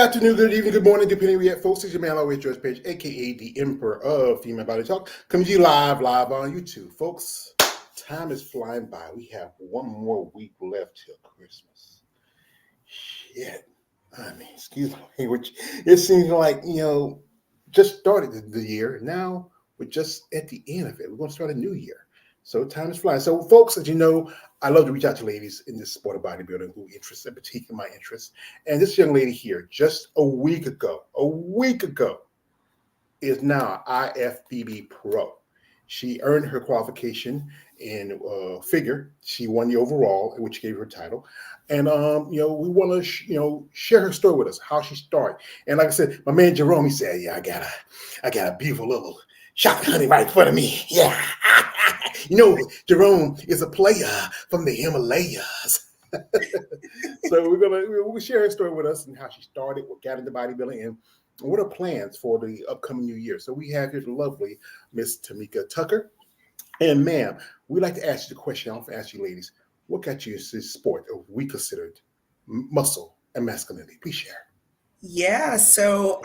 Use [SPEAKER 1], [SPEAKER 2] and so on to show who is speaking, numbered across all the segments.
[SPEAKER 1] afternoon, good evening, good morning, depending where you're at, folks. It's your man, always George Page, aka the Emperor of Female Body Talk, coming to you live on YouTube, folks. Time is flying by. We have one more week left till Christmas. Shit, I mean, excuse me, which it seems like just started the year. Now we're just at the end of it. We're going to start a new year. So time is flying. So, folks, as you know, I love to reach out to ladies in this sport of bodybuilding who interests in particular my interest. And this young lady here, just a week ago, is now IFBB Pro. She earned her qualification in figure. She won the overall, which gave her a title. And we want to share her story with us, how she started. And like I said, my man Jerome, he said, "Yeah, I got a beautiful little chocolate honey right in front of me. Yeah." Jerome is a player from the Himalayas. So we'll share her story with us and how she started, what got into bodybuilding, and what are plans for the upcoming new year. So we have here the lovely Miss Tamika Tucker. And ma'am, we'd like to ask you the question I often ask you ladies, what got you into this sport of we considered muscle and masculinity? Please share.
[SPEAKER 2] Yeah, so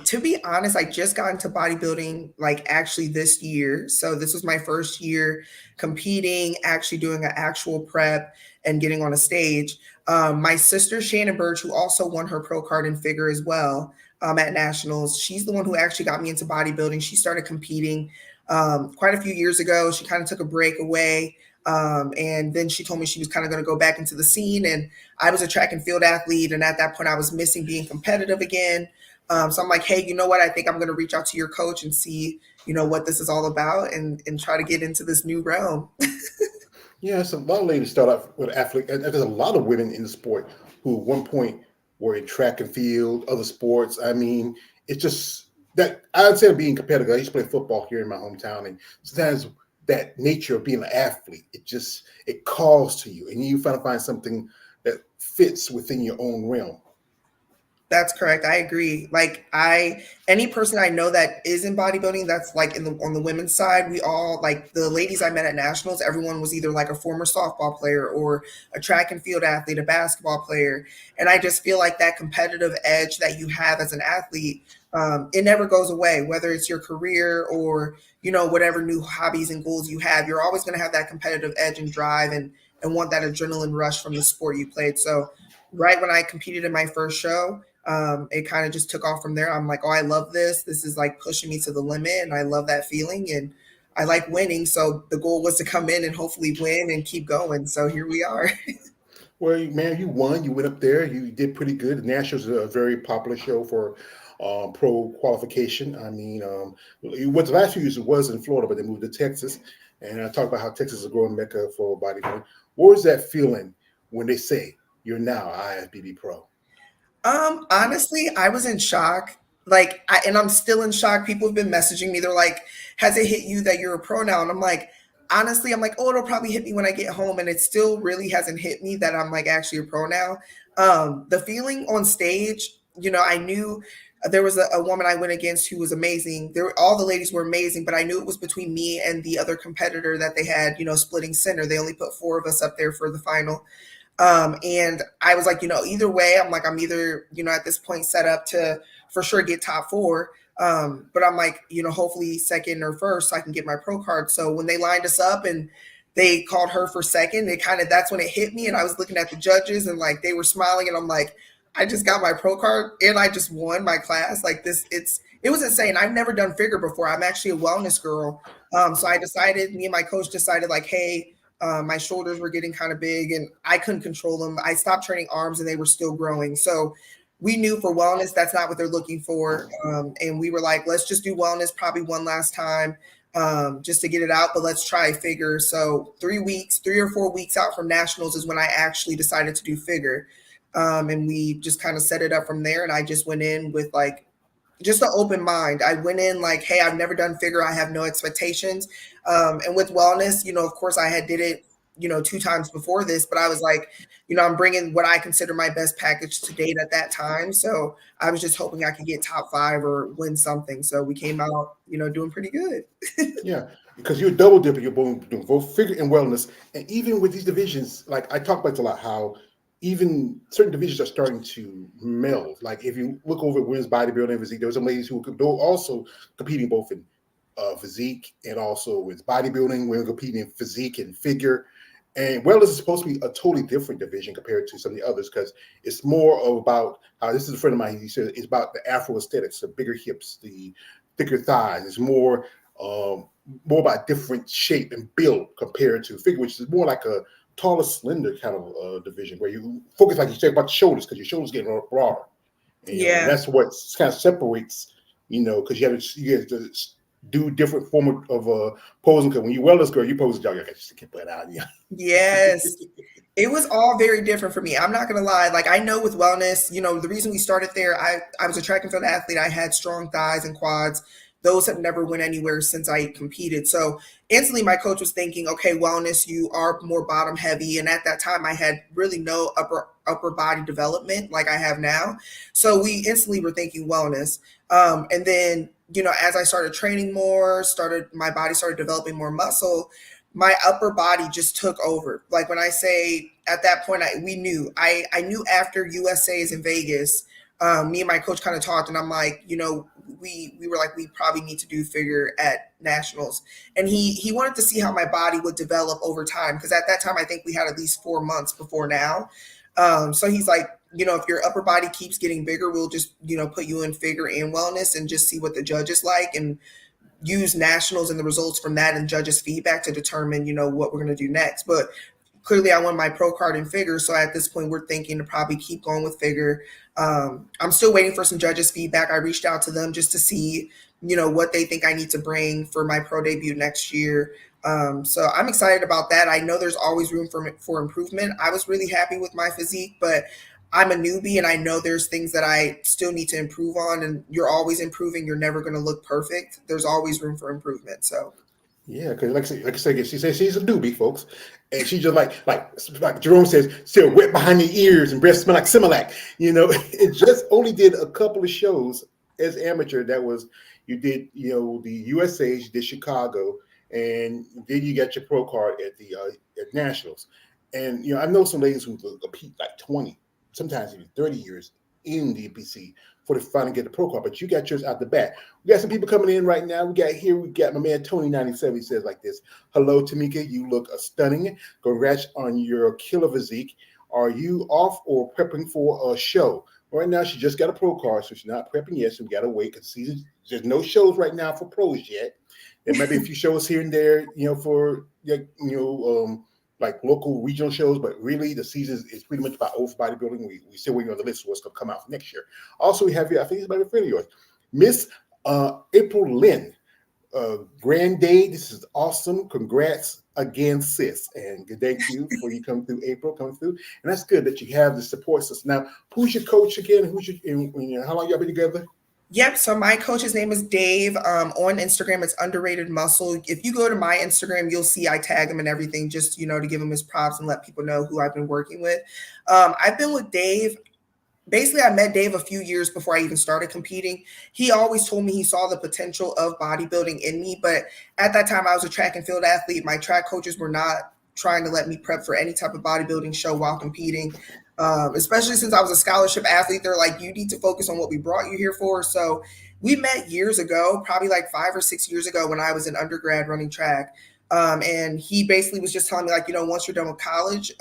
[SPEAKER 2] to be honest, I just got into bodybuilding like actually this year. So this was my first year competing, actually doing an actual prep and getting on a stage. My sister Shannon Birch, who also won her pro card in figure as well at nationals, she's the one who actually got me into bodybuilding. She started competing quite a few years ago. She kind of took a break away. And then she told me she was kind of going to go back into the scene. And I was a track and field athlete. And at that point, I was missing being competitive again. So I'm like, hey, you know what? I think I'm going to reach out to your coach and see, what this is all about and try to get into this new realm.
[SPEAKER 1] Yeah, so a lot of ladies start off with athlete, and there's a lot of women in the sport who at one point were in track and field, other sports. I mean, it's just that I'd say being competitive. I used to play football here in my hometown, and sometimes that nature of being an athlete, it calls to you, and you find something that fits within your own realm.
[SPEAKER 2] That's correct. I agree. Like any person I know that is in bodybuilding, that's like on the women's side, we all like the ladies I met at nationals. Everyone was either like a former softball player or a track and field athlete, a basketball player, and I just feel like that competitive edge that you have as an athlete, it never goes away. Whether it's your career or whatever new hobbies and goals you have, you're always going to have that competitive edge and drive and want that adrenaline rush from the sport you played. So right when I competed in my first show, it kind of just took off from there. I'm like, oh, I love this. This is like pushing me to the limit, and I love that feeling. And I like winning. So the goal was to come in and hopefully win and keep going. So here we are.
[SPEAKER 1] Well, man, you won. You went up there. You did pretty good. The Nationals is a very popular show for pro qualification. I mean, what the last few years it was in Florida, but they moved to Texas. And I talk about how Texas is a growing mecca for bodybuilding. What was that feeling when they say you're now IFBB Pro?
[SPEAKER 2] Honestly, I was in shock. And I'm still in shock. People have been messaging me. They're like, has it hit you that you're a pro now? And I'm like, honestly, I'm like, oh, it'll probably hit me when I get home. And it still really hasn't hit me that I'm like actually a pro now. The feeling on stage, I knew there was a woman I went against who was amazing. All the ladies were amazing, but I knew it was between me and the other competitor that they had, splitting center. They only put 4 of us up there for the final. And I was like, either way, I'm either, at this point set up to for sure get top 4. But I'm like, hopefully second or first so I can get my pro card. So when they lined us up and they called her for second, that's when it hit me. And I was looking at the judges and like they were smiling and I'm like, I just got my pro card and I just won my class. Like it was insane. I've never done figure before. I'm actually a wellness girl. So me and my coach decided like, hey, my shoulders were getting kind of big and I couldn't control them. I stopped training arms and they were still growing. So we knew for wellness, that's not what they're looking for. And we were like, let's just do wellness probably one last time just to get it out, but let's try figure. So 3 or 4 weeks out from nationals is when I actually decided to do figure. And we just kind of set it up from there. And I just went in with like, just an open mind. I went in like, hey, I've never done figure. I have no expectations. And with wellness, of course I did it, 2 times before this, but I was like, I'm bringing what I consider my best package to date at that time. So I was just hoping I could get top 5 or win something. So we came out, doing pretty good.
[SPEAKER 1] Yeah, because you're double dipping. You're both doing both figure and wellness, and even with these divisions, like I talk about it a lot, how even certain divisions are starting to meld. Like if you look over at women's bodybuilding and physique, there were some ladies who were also competing both in physique and also with bodybuilding. Women competing in physique and figure. And wellness is supposed to be a totally different division compared to some of the others because it's more of about this is a friend of mine. He said it's about the Afro aesthetics, the bigger hips, the thicker thighs. It's more about different shape and build compared to figure, which is more like a taller, slender kind of division where you focus, like you said, about the shoulders because your shoulders getting broader. And, and that's what kind of separates, because you have to do different form of posing. Because when you wellness girl, you pose a I just can't put it out. Yeah.
[SPEAKER 2] Yes. It was all very different for me. I'm not going to lie. Like, I know with wellness, the reason we started there, I was a track and field athlete. I had strong thighs and quads. Those have never went anywhere since I competed. So instantly my coach was thinking, okay, wellness, you are more bottom heavy. And at that time I had really no upper body development like I have now. So we instantly were thinking wellness. And then, as I started training more, my body started developing more muscle, my upper body just took over. Like when I say at that point, we knew, I knew after USA's in Vegas, me and my coach kind of talked and I'm like, we were like, we probably need to do figure at nationals. And he wanted to see how my body would develop over time. Because at that time, I think we had at least 4 months before now. So he's like, if your upper body keeps getting bigger, we'll just, put you in figure and wellness and just see what the judges like and use nationals and the results from that and judges' feedback to determine, what we're going to do next. But clearly I won my pro card in figure. So at this point, we're thinking to probably keep going with figure. I'm still waiting for some judges' feedback. I reached out to them just to see, what they think I need to bring for my pro debut next year. So I'm excited about that. I know there's always room for improvement. I was really happy with my physique, but I'm a newbie and I know there's things that I still need to improve on, and you're always improving. You're never going to look perfect. There's always room for improvement. So.
[SPEAKER 1] Yeah, because like I said, she says she's a newbie, folks, and she just like Jerome says, still wet behind the ears and breasts smell like Similac. It just only did a couple of shows as amateur. That was you did the USA's, you did Chicago, and then you got your pro card at the at nationals. And I know some ladies who compete like 20, sometimes even 30 years in the PC for to finally get the pro card, but you got yours out the bat. We got some people coming in right now. We got my man Tony 97. He says like this: "Hello, Tamika. You look stunning. Congrats on your killer physique. Are you off or prepping for a show?" Right now, she just got a pro card, so she's not prepping yet. So we got to wait because there's no shows right now for pros yet. There might be a few shows here and there, for like local regional shows, but really the season is pretty much about over bodybuilding. We still waiting on the list of what's going to come out for next year. Also, we have here, I think it's about a friend of yours, Miss April Lynn. Grand day. This is awesome. Congrats again, sis. And thank you for you coming through, April, coming through. And that's good that you have the support system. Now, who's your coach again? How long y'all been together?
[SPEAKER 2] Yep. So my coach's name is Dave. On Instagram, it's Underrated Muscle. If you go to my Instagram, you'll see I tag him and everything just, to give him his props and let people know who I've been working with. I've been with Dave. Basically, I met Dave a few years before I even started competing. He always told me he saw the potential of bodybuilding in me. But at that time, I was a track and field athlete. My track coaches were not trying to let me prep for any type of bodybuilding show while competing. Especially since I was a scholarship athlete, they're like, you need to focus on what we brought you here for. So we met years ago, probably like 5 or 6 years ago when I was in undergrad running track. And he basically was just telling me like, once you're done with college,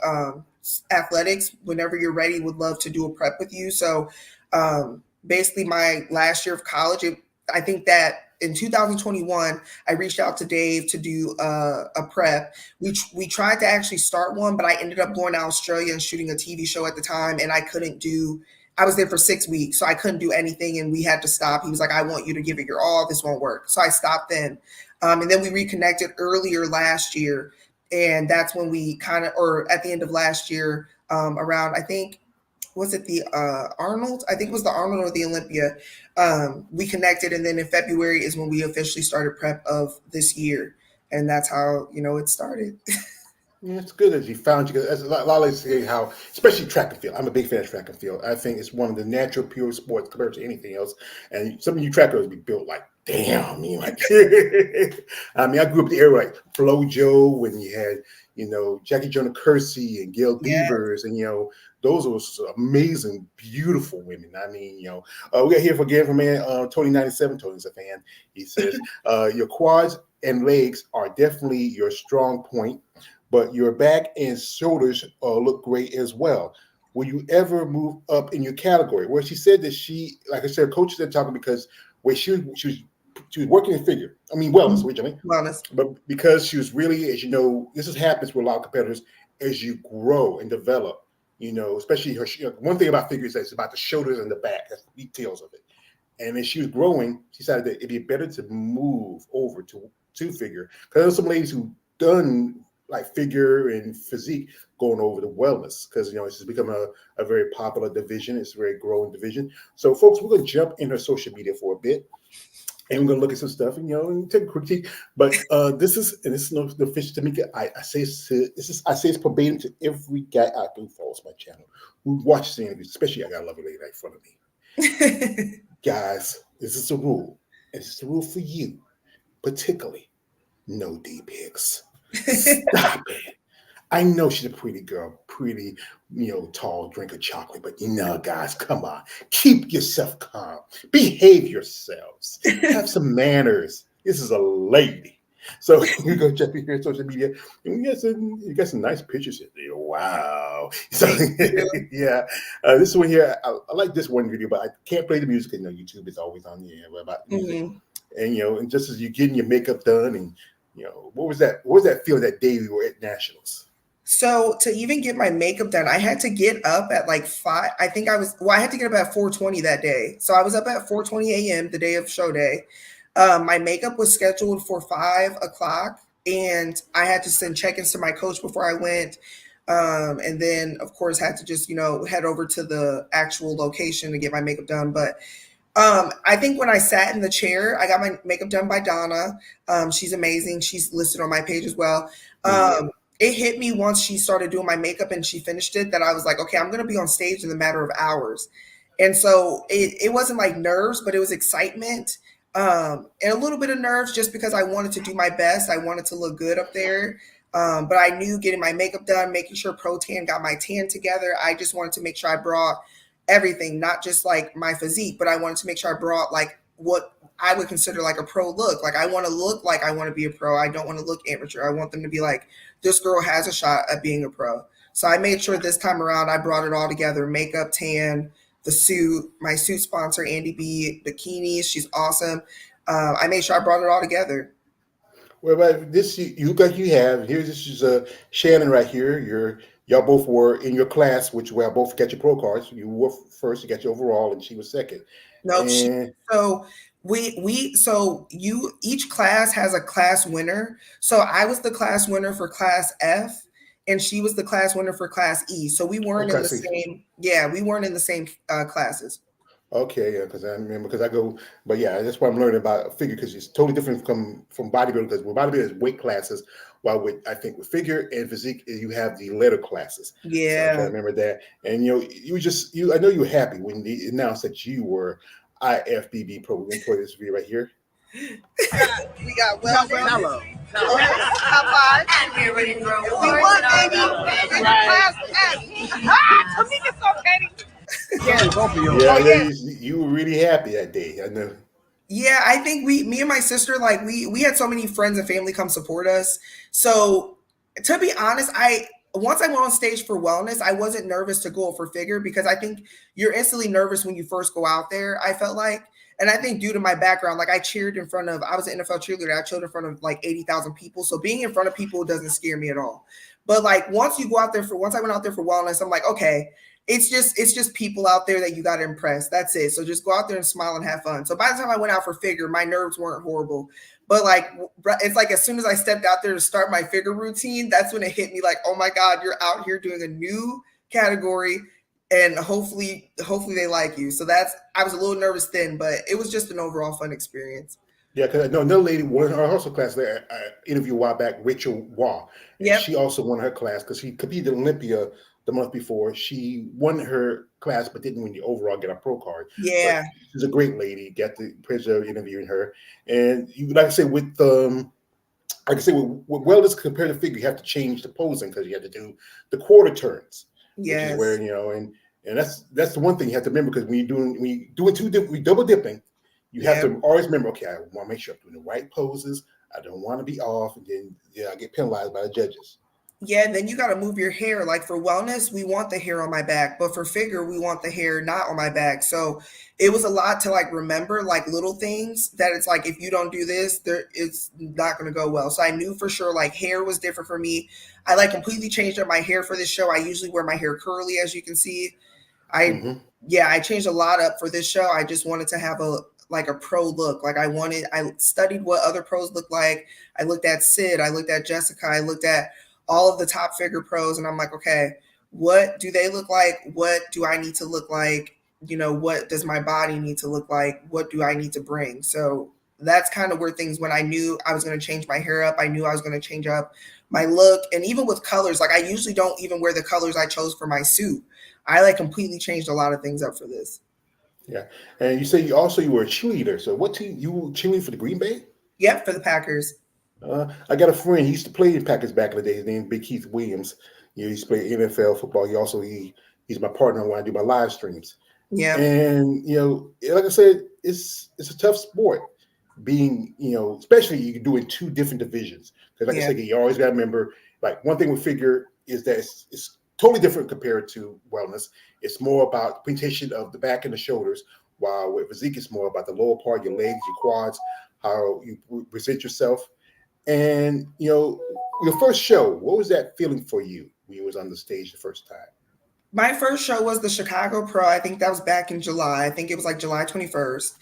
[SPEAKER 2] athletics, whenever you're ready, would love to do a prep with you. So basically my last year of college, I think that in 2021, I reached out to Dave to do a prep. We tried to actually start one, but I ended up going to Australia and shooting a TV show at the time, and I was there for 6 weeks, so I couldn't do anything, and we had to stop. He was like, I want you to give it your all. This won't work. So I stopped then. And then we reconnected earlier last year, and that's when we or at the end of last year, around, I think, was it the Arnold? I think it was the Arnold or the Olympia. We connected, and then in February is when we officially started prep of this year, and that's how it started.
[SPEAKER 1] Yeah, it's good that you found you. Because a lot of ladies say how, especially track and field. I'm a big fan of track and field. I think it's one of the natural, pure sports compared to anything else. And some of you trackers be built like, damn, I grew up the era like Flo Jo when you had Jackie Jonah Kersey and Gail
[SPEAKER 2] Yeah.
[SPEAKER 1] Beavers and those were some amazing, beautiful women. I mean, we got here again from man Tony 97. Tony's a fan. He says your quads and legs are definitely your strong point, but your back and shoulders look great as well. Will you ever move up in your category? Well, she said that she, like I said, coaches are talking because where she was working in figure. I mean, wellness originally.
[SPEAKER 2] Wellness.
[SPEAKER 1] But because she was really, as you know, happens with a lot of competitors as you grow and develop, especially her. One thing about figure is that it's about the shoulders and the back. That's the details of it. And as she was growing, she decided that it'd be better to move over to figure. Because there's some ladies who done like figure and physique going over to wellness because it's become a very popular division. It's a very growing division. So folks, we're going to jump in her social media for a bit and we're going to look at some stuff and take a critique. But this is no the fish Tamika. I say it's verbatim to every guy out there who follows my channel, who watches the interviews, especially I got a lovely lady right in front of me. Guys, this is the rule. And it's the rule for you, particularly no D pics. Stop it. I know she's a pretty girl, pretty, tall, drink of chocolate, but guys, come on. Keep yourself calm. Behave yourselves. Have some manners. This is a lady. So you go check here on social media. And you got some nice pictures in there. Wow. So yeah. This one here, I like this one video, but I can't play the music because YouTube is always on the air about music. And and just as you're getting your makeup done and what was that feel that day we were at Nationals?
[SPEAKER 2] So to even get my makeup done, I had to get up at like 5. I had to get up at 4:20 that day. So I was up at 4:20 a.m. the day of show day. My makeup was scheduled for 5 o'clock and I had to send check-ins to my coach before I went. And then of course had to just, head over to the actual location to get my makeup done. But I think when I sat in the chair, I got my makeup done by Donna. She's amazing. She's listed on my page as well. It hit me once she started doing my makeup and she finished it that I was like, okay, I'm going to be on stage in a matter of hours. And so it wasn't like nerves, but it was excitement and a little bit of nerves just because I wanted to do my best. I wanted to look good up there. But I knew getting my makeup done, making sure Pro Tan got my tan together. I just wanted to make sure I brought everything, not just like my physique, but I wanted to make sure I brought like what I would consider like a pro look. Like I want to look like I want to be a pro. I don't want to look amateur. I want them to be like, this girl has a shot at being a pro. So I made sure this time around I brought it all together: makeup, tan, the suit, my suit sponsor, Andy B, bikinis. She's awesome. I made sure I brought it all together.
[SPEAKER 1] Well, this you have here. This is Shannon right here. Y'all both were in your class, which both got your pro cards. You were first, you got your overall, and she was second.
[SPEAKER 2] Nope. Each class has a class winner. So I was the class winner for class F, and she was the class winner for class E. So we weren't in the same. Yeah, we weren't in the same classes.
[SPEAKER 1] Okay, yeah, because I remember but yeah, that's why I'm learning about figure because it's totally different from bodybuilding. Because with bodybuilding is weight classes, while I think with figure and physique you have the letter classes.
[SPEAKER 2] Yeah,
[SPEAKER 1] so I remember that, and I know you were happy when they announced that you were IFBB Pro. We're gonna play this video right here.
[SPEAKER 2] We got Mellow. Top 5. And we're ready to grow. We won, baby. In class F. Tamika's so petty.
[SPEAKER 1] Yeah, you were really happy that day. I know.
[SPEAKER 2] Yeah, I think me and my sister, like we had so many friends and family come support us. So to be honest, once I went on stage for wellness, I wasn't nervous to go for figure because I think you're instantly nervous when you first go out there. I felt like, and I think due to my background, like I was an NFL cheerleader. I cheered in front of like 80,000 people. So being in front of people doesn't scare me at all. But like once I went out there for wellness, I'm like, okay, it's just people out there that you got to impress. That's it. So just go out there and smile and have fun. So by the time I went out for figure, my nerves weren't horrible. But like, it's like as soon as I stepped out there to start my figure routine, that's when it hit me like, oh my God, you're out here doing a new category and hopefully they like you. So I was a little nervous then, but it was just an overall fun experience.
[SPEAKER 1] Yeah, because I know another lady won her hustle class there. I interviewed a while back, Rachel Waugh.
[SPEAKER 2] Yeah.
[SPEAKER 1] She also won her class because she competed in Olympia the month before. She won her class, but didn't win the overall, get a pro card.
[SPEAKER 2] Yeah.
[SPEAKER 1] But she's a great lady. Got the pleasure of interviewing her. And you like I say with wellness compared to figure, you have to change the posing because you have to do the quarter turns. which is where,
[SPEAKER 2] Yes.
[SPEAKER 1] and that's the one thing you have to remember, because when you doing two different, we double dipping, you have
[SPEAKER 2] Yeah.
[SPEAKER 1] to always remember, okay, I want to make sure I'm doing the right poses. I don't want to be off, and then I get penalized by the judges.
[SPEAKER 2] Yeah, and then you got to move your hair. Like for wellness, we want the hair on my back, but for figure, we want the hair not on my back. So it was a lot to like remember, like little things that it's like if you don't do this, it's not going to go well. So I knew for sure like hair was different for me. I like completely changed up my hair for this show. I usually wear my hair curly, as you can see. I
[SPEAKER 1] Mm-hmm.
[SPEAKER 2] Yeah, I changed a lot up for this show. I just wanted to have a pro look. Like I studied what other pros look like. I looked at Sid, I looked at Jessica, I looked at all of the top figure pros, and I'm like, okay, what do they look like? What do I need to look like? What does my body need to look like? What do I need to bring? So that's kind of where things, when I knew I was going to change my hair up, I knew I was going to change up my look. And even with colors, like I usually don't even wear the colors I chose for my suit. I like completely changed a lot of things up for this.
[SPEAKER 1] Yeah, and you say you were a cheerleader. So what team you were cheerleading for? The Green Bay?
[SPEAKER 2] Yep, for the Packers.
[SPEAKER 1] I got a friend. He used to play in Packers back in the day. His name is Big Keith Williams. He used to play NFL football. He's my partner when I do my live streams.
[SPEAKER 2] Yeah.
[SPEAKER 1] And like I said, it's a tough sport. Being especially you doing two different divisions, because like I
[SPEAKER 2] Yeah.
[SPEAKER 1] said, you always got to remember, like one thing we figure is that it's totally different compared to wellness. It's more about the presentation of the back and the shoulders, while with physique it's more about the lower part, your legs, your quads, how you present yourself. And your first show, what was that feeling for you when you was on the stage the first time?
[SPEAKER 2] My first show was the Chicago Pro. I think that was back in July. I think it was like July 21st.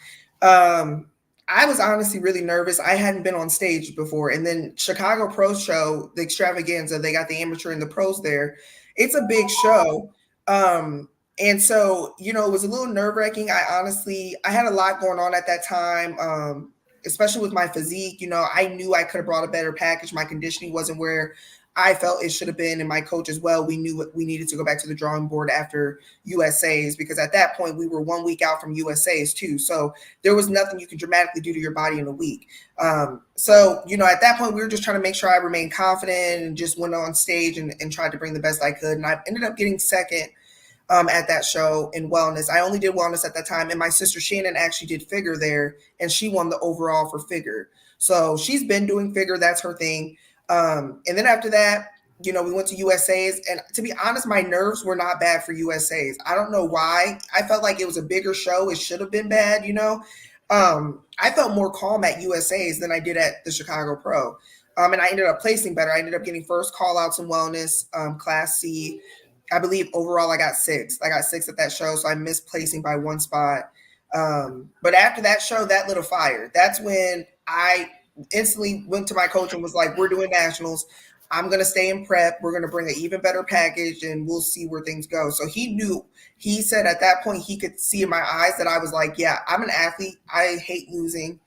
[SPEAKER 2] I was honestly really nervous. I hadn't been on stage before. And then Chicago Pro show, the extravaganza, they got the amateur and the pros there. It's a big show. And so, it was a little nerve-wracking. I had a lot going on at that time. Especially with my physique, I knew I could have brought a better package. My conditioning wasn't where I felt it should have been, and my coach as well. We knew we needed to go back to the drawing board after USA's, because at that point we were 1 week out from USA's too. So there was nothing you can dramatically do to your body in a week. So at that point we were just trying to make sure I remained confident and just went on stage and tried to bring the best I could. And I ended up getting second at that show in wellness. I only did wellness at that time, and my sister Shannon actually did figure there, and she won the overall for figure. So she's been doing figure. That's her thing. And then after that, we went to USA's, and to be honest, my nerves were not bad for USA's. I don't know why. I felt like it was a bigger show. It should have been bad, I felt more calm at USA's than I did at the Chicago Pro. And I ended up placing better. I ended up getting first call outs in wellness, class C. I believe overall I got 6. I got 6 at that show, so I missed placing by 1 spot. But after that show, that lit a fire. That's when I instantly went to my coach and was like, we're doing nationals. I'm going to stay in prep. We're going to bring an even better package, and we'll see where things go. So he said at that point, he could see in my eyes that I was like, yeah, I'm an athlete. I hate losing.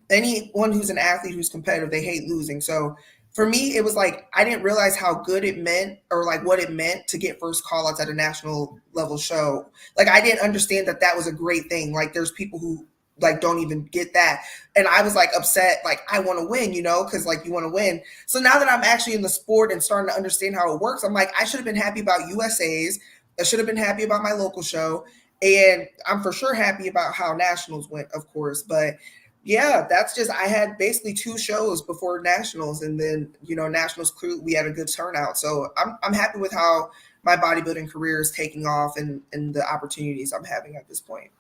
[SPEAKER 2] Anyone who's an athlete who's competitive, they hate losing. So for me, it was like I didn't realize how good it meant, or like what it meant to get first call outs at a national level show. Like I didn't understand that was a great thing. Like there's people who like don't even get that. And I was like upset, like I want to win, because like you want to win. So now that I'm actually in the sport and starting to understand how it works, I'm like, I should have been happy about USA's. I should have been happy about my local show. And I'm for sure happy about how nationals went, of course. But yeah, that's just, I had basically 2 shows before nationals, and then nationals crew, we had a good turnout. So I'm happy with how my bodybuilding career is taking off and the opportunities I'm having at this point.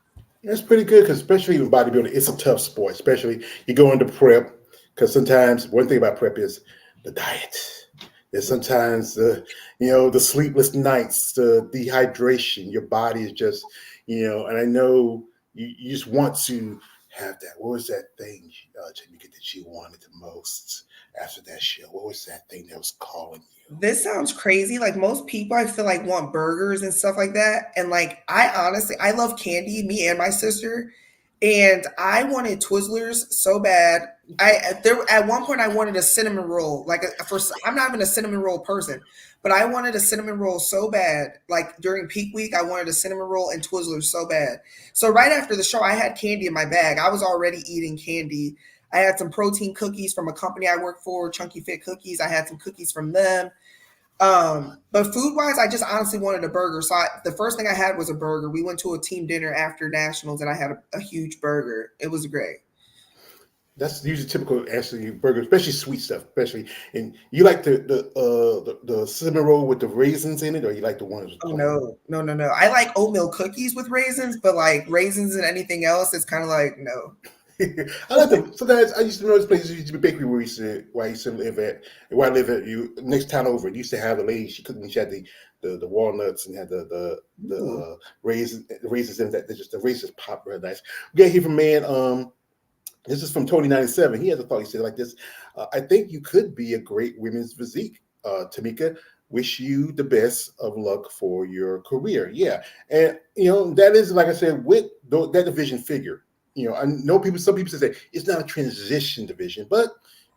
[SPEAKER 1] That's pretty good, because especially in bodybuilding, it's a tough sport. Especially you go into prep, because sometimes one thing about prep is the diet. There's sometimes the sleepless nights, the dehydration. Your body is just and I know you just want to have that. What was that thing, Tamika, that you wanted the most after that show? What was that thing that was calling you?
[SPEAKER 2] This sounds crazy. Like most people, I feel like want burgers and stuff like that. And like, I love candy, me and my sister. And I wanted Twizzlers so bad. At one point I wanted a cinnamon roll. I'm not even a cinnamon roll person, but I wanted a cinnamon roll so bad. Like during peak week, I wanted a cinnamon roll and Twizzlers so bad. So right after the show, I had candy in my bag. I was already eating candy. I had some protein cookies from a company I work for, Chunky Fit Cookies. I had some cookies from them. But food wise, I just honestly wanted a burger. So the first thing I had was a burger. We went to a team dinner after nationals, and I had a huge burger. It was great.
[SPEAKER 1] That's usually typical actually burger, especially sweet stuff, especially. And you like the cinnamon roll with the raisins in it, or you like the ones with
[SPEAKER 2] Oh
[SPEAKER 1] plain?
[SPEAKER 2] no. I like oatmeal cookies with raisins, but like raisins and anything else, it's kind of like no.
[SPEAKER 1] I like them. Sometimes I used to know this place used to be a bakery where I used to live at, where I live at you next town over. It used to have the lady. She cooked me. She had the walnuts and had the
[SPEAKER 2] Ooh,
[SPEAKER 1] raisins in that. Just the raisins pop real nice. We got here from man. This is from Tony 97. He has a thought. He said like this: I think you could be a great women's physique, Tamika. Wish you the best of luck for your career. Yeah, and that is like I said with that division figure. I know some people say it's not a transition division, but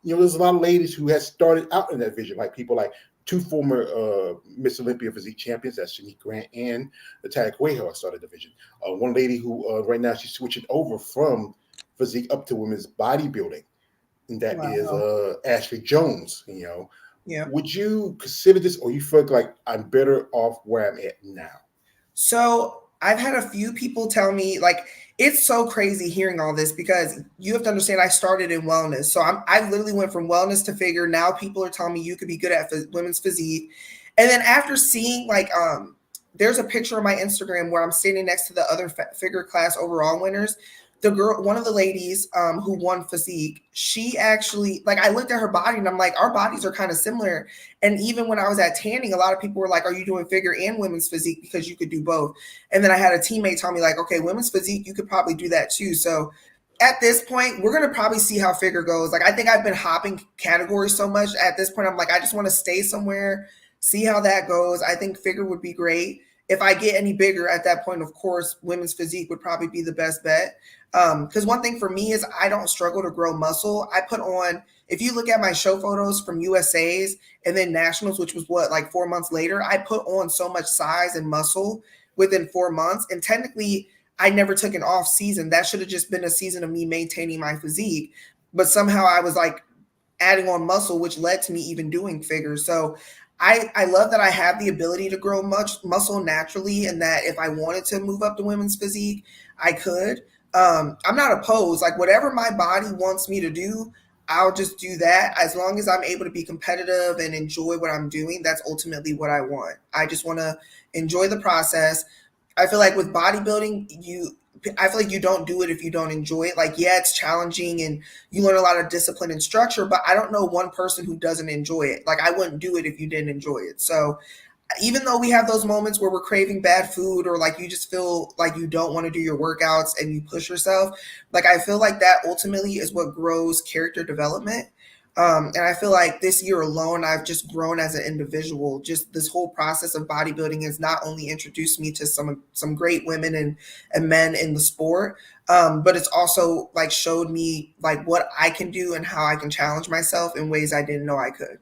[SPEAKER 1] there's a lot of ladies who has started out in that division, like people like two former Miss Olympia physique champions, that's Shanique Grant and Natalia Cuejo, started the division. One lady who right now she's switching over from physique up to women's bodybuilding, and that is
[SPEAKER 2] wow.
[SPEAKER 1] Ashley Jones.
[SPEAKER 2] Yeah.
[SPEAKER 1] Would you consider this, or you feel like I'm better off where I'm at now?
[SPEAKER 2] So I've had a few people tell me like it's so crazy hearing all this because you have to understand I started in wellness. So I literally went from wellness to figure. Now people are telling me you could be good at women's physique. And then after seeing like there's a picture on my Instagram where I'm standing next to the other figure class overall winners. The girl, one of the ladies who won physique, she actually like I looked at her body and I'm like, our bodies are kind of similar. And even when I was at tanning, a lot of people were like, are you doing figure and women's physique? Because you could do both. And then I had a teammate tell me, like, okay, women's physique, you could probably do that too. So at this point, we're going to probably see how figure goes. Like, I think I've been hopping categories so much. At this point, I'm like, I just want to stay somewhere, see how that goes. I think figure would be great. If I get any bigger at that point, of course, women's physique would probably be the best bet. Because one thing for me is I don't struggle to grow muscle. I put on, if you look at my show photos from USA's and then nationals, which was what, like 4 months later, I put on so much size and muscle within 4 months. And technically, I never took an off season. That should have just been a season of me maintaining my physique. But somehow I was like adding on muscle, which led to me even doing figures. So I love that I have the ability to grow much muscle naturally, and that if I wanted to move up to women's physique, I could. I'm not opposed. Like whatever my body wants me to do, I'll just do that as long as I'm able to be competitive and enjoy what I'm doing. That's ultimately what I want. I just want to enjoy the process. I feel like with bodybuilding, I feel like you don't do it if you don't enjoy it. Like, yeah, it's challenging and you learn a lot of discipline and structure, but I don't know one person who doesn't enjoy it. Like, I wouldn't do it if you didn't enjoy it. So, even though we have those moments where we're craving bad food or like you just feel like you don't want to do your workouts and you push yourself, like I feel like that ultimately is what grows character development. And I feel like this year alone, I've just grown as an individual. Just this whole process of bodybuilding has not only introduced me to some great women and men in the sport, but it's also like showed me like what I can do and how I can challenge myself in ways I didn't know I could.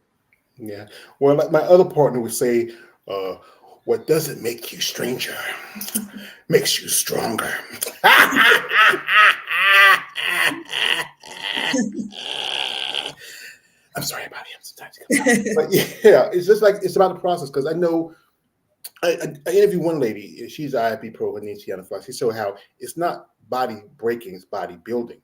[SPEAKER 1] Yeah. Well, like my other partner would say, uh, what doesn't make you stranger makes you stronger. I'm sorry about him sometimes. But yeah, it's just like it's about the process because I know I interviewed one lady. She's IFBB Pro, her name's Tiana Fox. She showed how it's not body breaking, it's body building.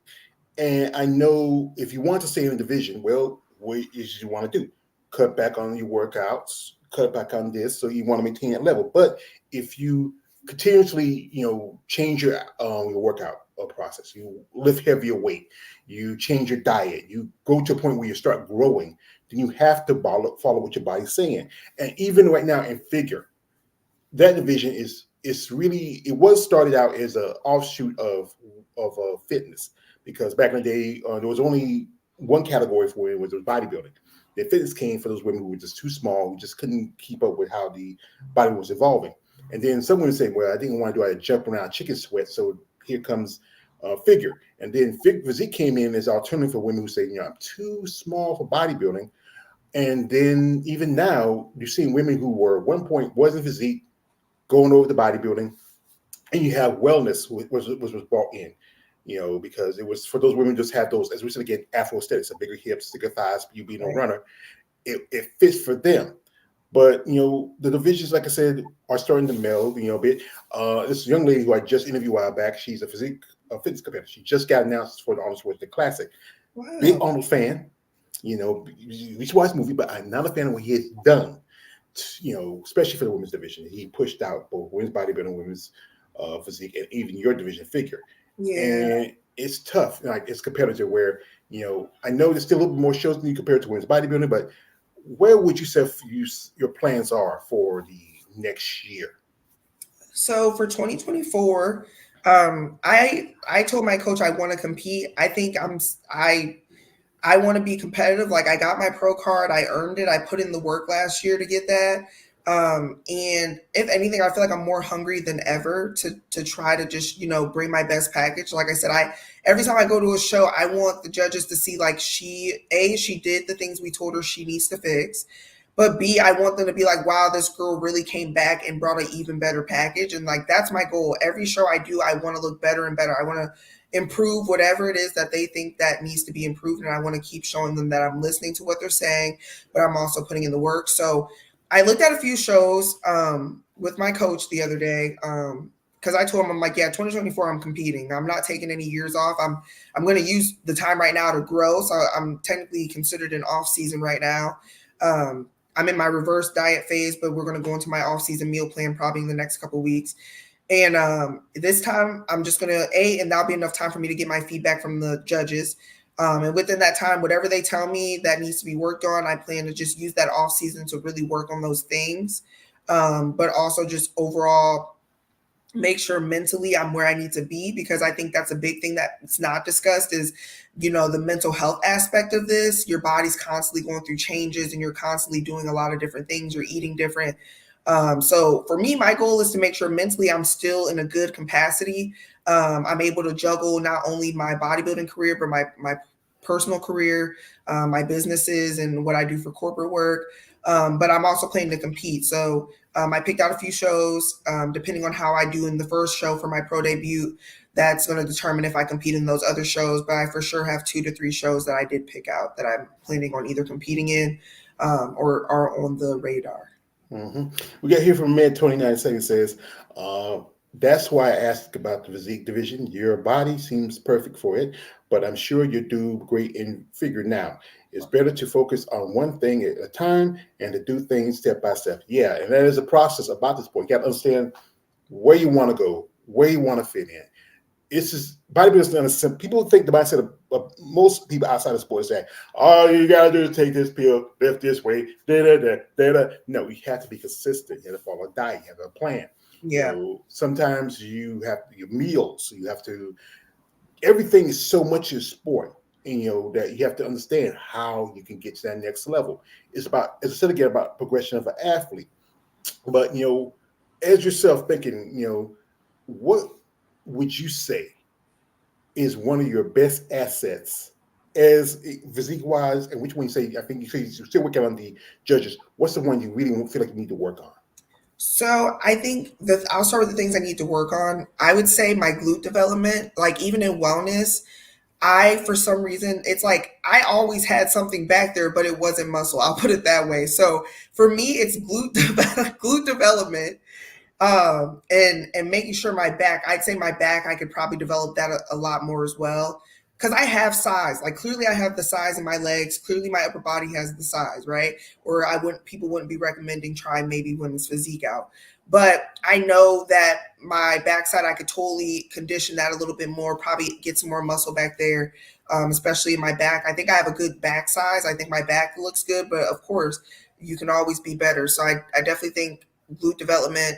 [SPEAKER 1] And I know if you want to stay in the division, well, what is you want to do? Cut back on your workouts, cut back on this, so you want to maintain that level. But if you continuously, change your workout process, you lift heavier weight, you change your diet, you go to a point where you start growing, then you have to follow what your body's saying. And even right now in figure, that division is really it was started out as an offshoot of fitness because back in the day there was only one category for it was bodybuilding. The fitness came for those women who were just too small, who just couldn't keep up with how the body was evolving. And then some women say, "Well, I didn't want to do I jump around chicken sweat, so here comes figure." And then physique came in as an alternative for women who say, "I'm too small for bodybuilding." And then even now, you're seeing women who were at one point wasn't physique going over the bodybuilding, and you have wellness, which was brought in, because it was for those women just have those, as we said again, Afro aesthetics, a bigger hips, bigger thighs, you being a
[SPEAKER 2] Right.
[SPEAKER 1] runner, it fits for them. But the divisions, like I said, are starting to meld. A bit. This young lady who I just interviewed a while back, she's a fitness competitor. She just got announced for the Arnold Schwarzenegger Classic. Big
[SPEAKER 2] Wow.
[SPEAKER 1] Arnold fan. We should watch the movie, but I'm not a fan of what he has done. Especially for the women's division, he pushed out both women's bodybuilding, women's physique, and even your division figure.
[SPEAKER 2] Yeah.
[SPEAKER 1] And it's tough. Like it's competitive. Where I know there's still a little bit more shows than you compare to women's bodybuilding, but where would you say your plans are for the next year?
[SPEAKER 2] So for 2024, I told my coach I want to compete. I think I want to be competitive. Like I got my pro card, I earned it. I put in the work last year to get that. And if anything, I feel like I'm more hungry than ever to try to just bring my best package. Like I said, I every time I go to a show, I want the judges to see like she did the things we told her she needs to fix. But B, I want them to be like, wow, this girl really came back and brought an even better package. And like that's my goal. Every show I do, I want to look better and better. I want to improve whatever it is that they think that needs to be improved. And I want to keep showing them that I'm listening to what they're saying, but I'm also putting in the work. So I looked at a few shows with my coach the other day. Because I told him, I'm like, yeah, 2024, I'm competing. I'm not taking any years off. I'm going to use the time right now to grow. So I'm technically considered an off season right now. I'm in my reverse diet phase, but we're going to go into my off season meal plan probably in the next couple of weeks. And this time I'm just going to, and that'll be enough time for me to get my feedback from the judges. And within that time, whatever they tell me that needs to be worked on, I plan to just use that off season to really work on those things. But also just overall make sure mentally I'm where I need to be, because I think that's a big thing that's not discussed is, the mental health aspect of this. Your body's constantly going through changes and you're constantly doing a lot of different things. You're eating different. So for me, my goal is to make sure mentally I'm still in a good capacity. I'm able to juggle not only my bodybuilding career, but my personal career, my businesses and what I do for corporate work. But I'm also planning to compete. So I picked out a few shows, depending on how I do in the first show for my pro debut. That's going to determine if I compete in those other shows. But I for sure have 2 to 3 shows that I did pick out that I'm planning on either competing in or are on the radar.
[SPEAKER 1] Mm-hmm. We got here from Med 29 seconds says, that's why I asked about the physique division. Your body seems perfect for it, but I'm sure you do great in figure now. It's better to focus on one thing at a time and to do things step by step. Yeah, and that is a process about this sport. You got to understand where you want to go, where you want to fit in. It's just bodybuilding is not as simple. People think the mindset of most people outside of sports that all you gotta do is take this pill, lift this weight, da da da da da. No, you have to be consistent. You have to follow a diet. You have a plan.
[SPEAKER 2] Yeah.
[SPEAKER 1] Sometimes you have your meals. You have to. Everything is so much in sport, and that you have to understand how you can get to that next level. It's about, as I said again, about progression of an athlete. But as yourself thinking, what would you say is one of your best assets as physique wise, and which one you say? I think you say you're still working on the judges. What's the one you really feel like you need to work on?
[SPEAKER 2] So I think that I'll start with the things I need to work on. I would say my glute development, like even in wellness, for some reason, it's like I always had something back there, but it wasn't muscle. I'll put it that way. So for me, it's glute development, and making sure my back. I'd say my back, I could probably develop that a lot more as well, because I have size. Like clearly, I have the size in my legs. Clearly, my upper body has the size, right? Or people wouldn't be recommending trying maybe women's physique out. But I know that my backside, I could totally condition that a little bit more, probably get some more muscle back there, especially in my back. I think I have a good back size. I think my back looks good, but of course, you can always be better. So I definitely think glute development.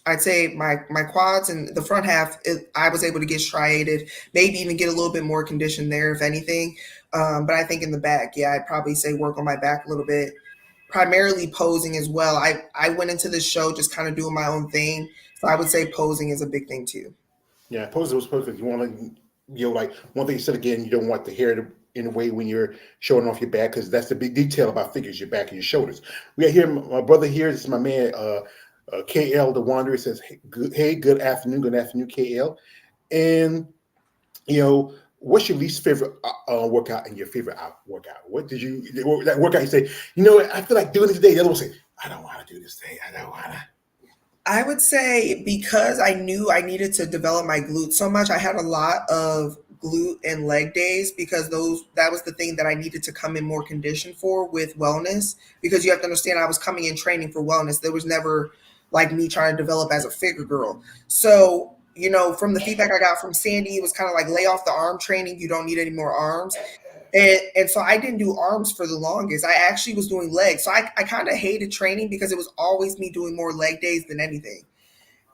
[SPEAKER 2] I'd say my quads and the front half, I was able to get striated, maybe even get a little bit more conditioned there, if anything. But I think in the back, yeah, I'd probably say work on my back a little bit, primarily posing as well. I went into this show just kind of doing my own thing. So I would say posing is a big thing too.
[SPEAKER 1] Yeah, pose was perfect. You want to, like one thing you said again, you don't want the hair to in a way when you're showing off your back, because that's the big detail about figures, your back and your shoulders. We got here my brother here. This is my man, KL the Wanderer says, hey, good afternoon, KL. And what's your least favorite workout and your favorite workout? What did you that workout? You say, you know what? I feel like doing this today. The other one say, I don't want to do this today. I don't want to.
[SPEAKER 2] I would say because I knew I needed to develop my glutes so much, I had a lot of glute and leg days because that was the thing that I needed to come in more conditioned for with wellness. Because you have to understand, I was coming in training for wellness. There was never like me trying to develop as a figure girl. So, from the feedback I got from Sandy, it was kind of like lay off the arm training. You don't need any more arms. And so I didn't do arms for the longest. I actually was doing legs. So I kind of hated training because it was always me doing more leg days than anything.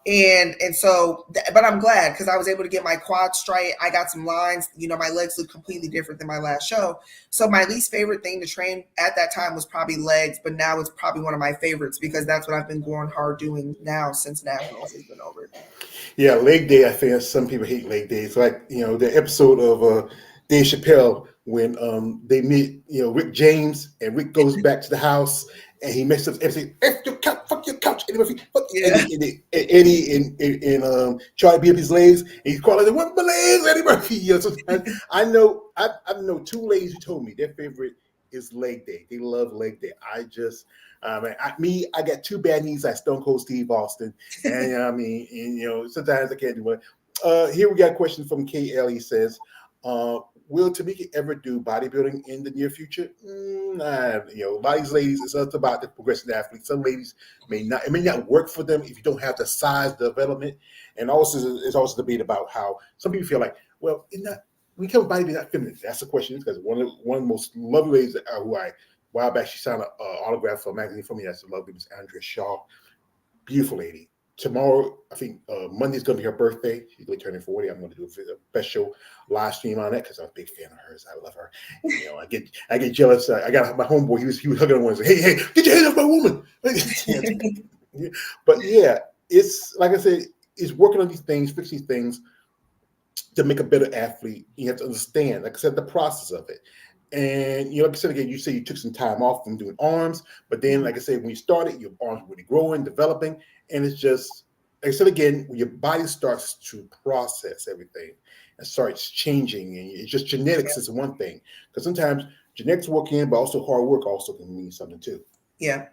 [SPEAKER 2] But I'm glad because I was able to get my quads straight. I got some lines. My legs look completely different than my last show. So my least favorite thing to train at that time was probably legs, but now it's probably one of my favorites because that's what I've been going hard doing now since nationals has been over.
[SPEAKER 1] Yeah, leg day. I think some people hate leg days. Like the episode of Dave Chappelle when they meet Rick James and Rick goes back to the house and he messes up everything. F your couch, fuck your couch, Eddie Murphy, fuck
[SPEAKER 2] Yeah.
[SPEAKER 1] Eddie and Charlie beat up his legs and he's calling what my legs, Eddie Murphy. Sometimes I know two ladies who told me their favorite is leg day. They love leg day. I just I got two bad knees like Stone Cold Steve Austin, and sometimes I can't do it. Here we got a question from KL. He says, "Will Tamika ever do bodybuilding in the near future?" Nah, a lot of these ladies, it's not about the progressive athletes. Some ladies may not. It may not work for them if you don't have the size development, and also there's also debate about how some people feel like, well, it's not. We come bodybuilding not feminine. That's the question. Because one of the most lovely ladies who I a while back she signed an autograph for a magazine for me. That's the lovely Miss Andrea Shaw, beautiful lady. Tomorrow, I think Monday's going to be her birthday. She's going to be turning 40. I'm going to do a special live stream on that because I'm a big fan of hers. I love her. I get jealous. I got my homeboy. He was hugging her one and said, "Hey, get your hands off my woman." But yeah, it's like I said, it's working on these things, fixing these things to make a better athlete. You have to understand, like I said, the process of it. And like I said again, you say you took some time off from doing arms, but then, like I said, when you started, your arms were really growing, developing, and it's just, like I said again, when your body starts to process everything and starts changing, and it's just genetics is one thing, because sometimes genetics work in, but also hard work also can mean something too.
[SPEAKER 2] Yeah.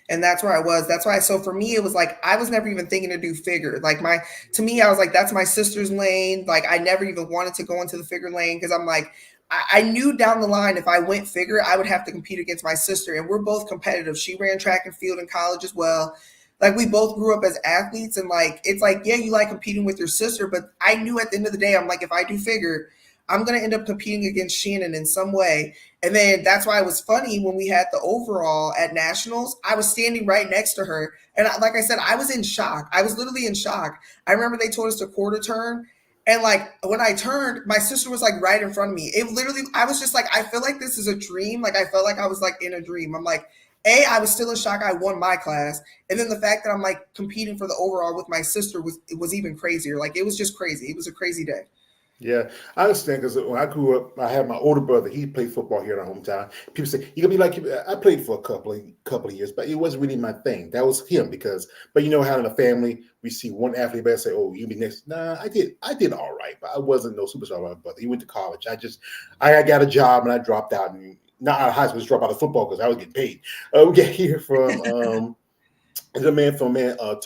[SPEAKER 2] And that's where I was. That's why. So for me, it was like I was never even thinking to do figure. To me, I was like, that's my sister's lane. Like I never even wanted to go into the figure lane because I'm like, I knew down the line if I went figure, I would have to compete against my sister, and we're both competitive. She ran track and field in college as well. Like we both grew up as athletes, and like it's like yeah, you like competing with your sister, but I knew at the end of the day, I'm like if I do figure, I'm gonna end up competing against Shannon in some way. And then that's why it was funny when we had the overall at nationals. I was standing right next to her, and like I said, I was in shock. I was literally in shock. I remember they told us to quarter turn. And like when I turned, my sister was like right in front of me. It literally, I was just like, I feel like this is a dream. Like I felt like I was like in a dream. I'm like, I was still in shock. I won my class. And then the fact that I'm like competing for the overall with my sister was even crazier. Like it was just crazy. It was a crazy day.
[SPEAKER 1] Yeah, I understand because when I grew up, I had my older brother. He played football here in our hometown. People say you gonna be like I played for a couple of years, but it wasn't really my thing. That was him but how in a family we see one athlete better say, "Oh, you be next." Nah, I did all right, but I wasn't no superstar. My brother, he went to college. I got a job and I dropped out and not out of high school, just dropped out of football because I was getting paid. We get here from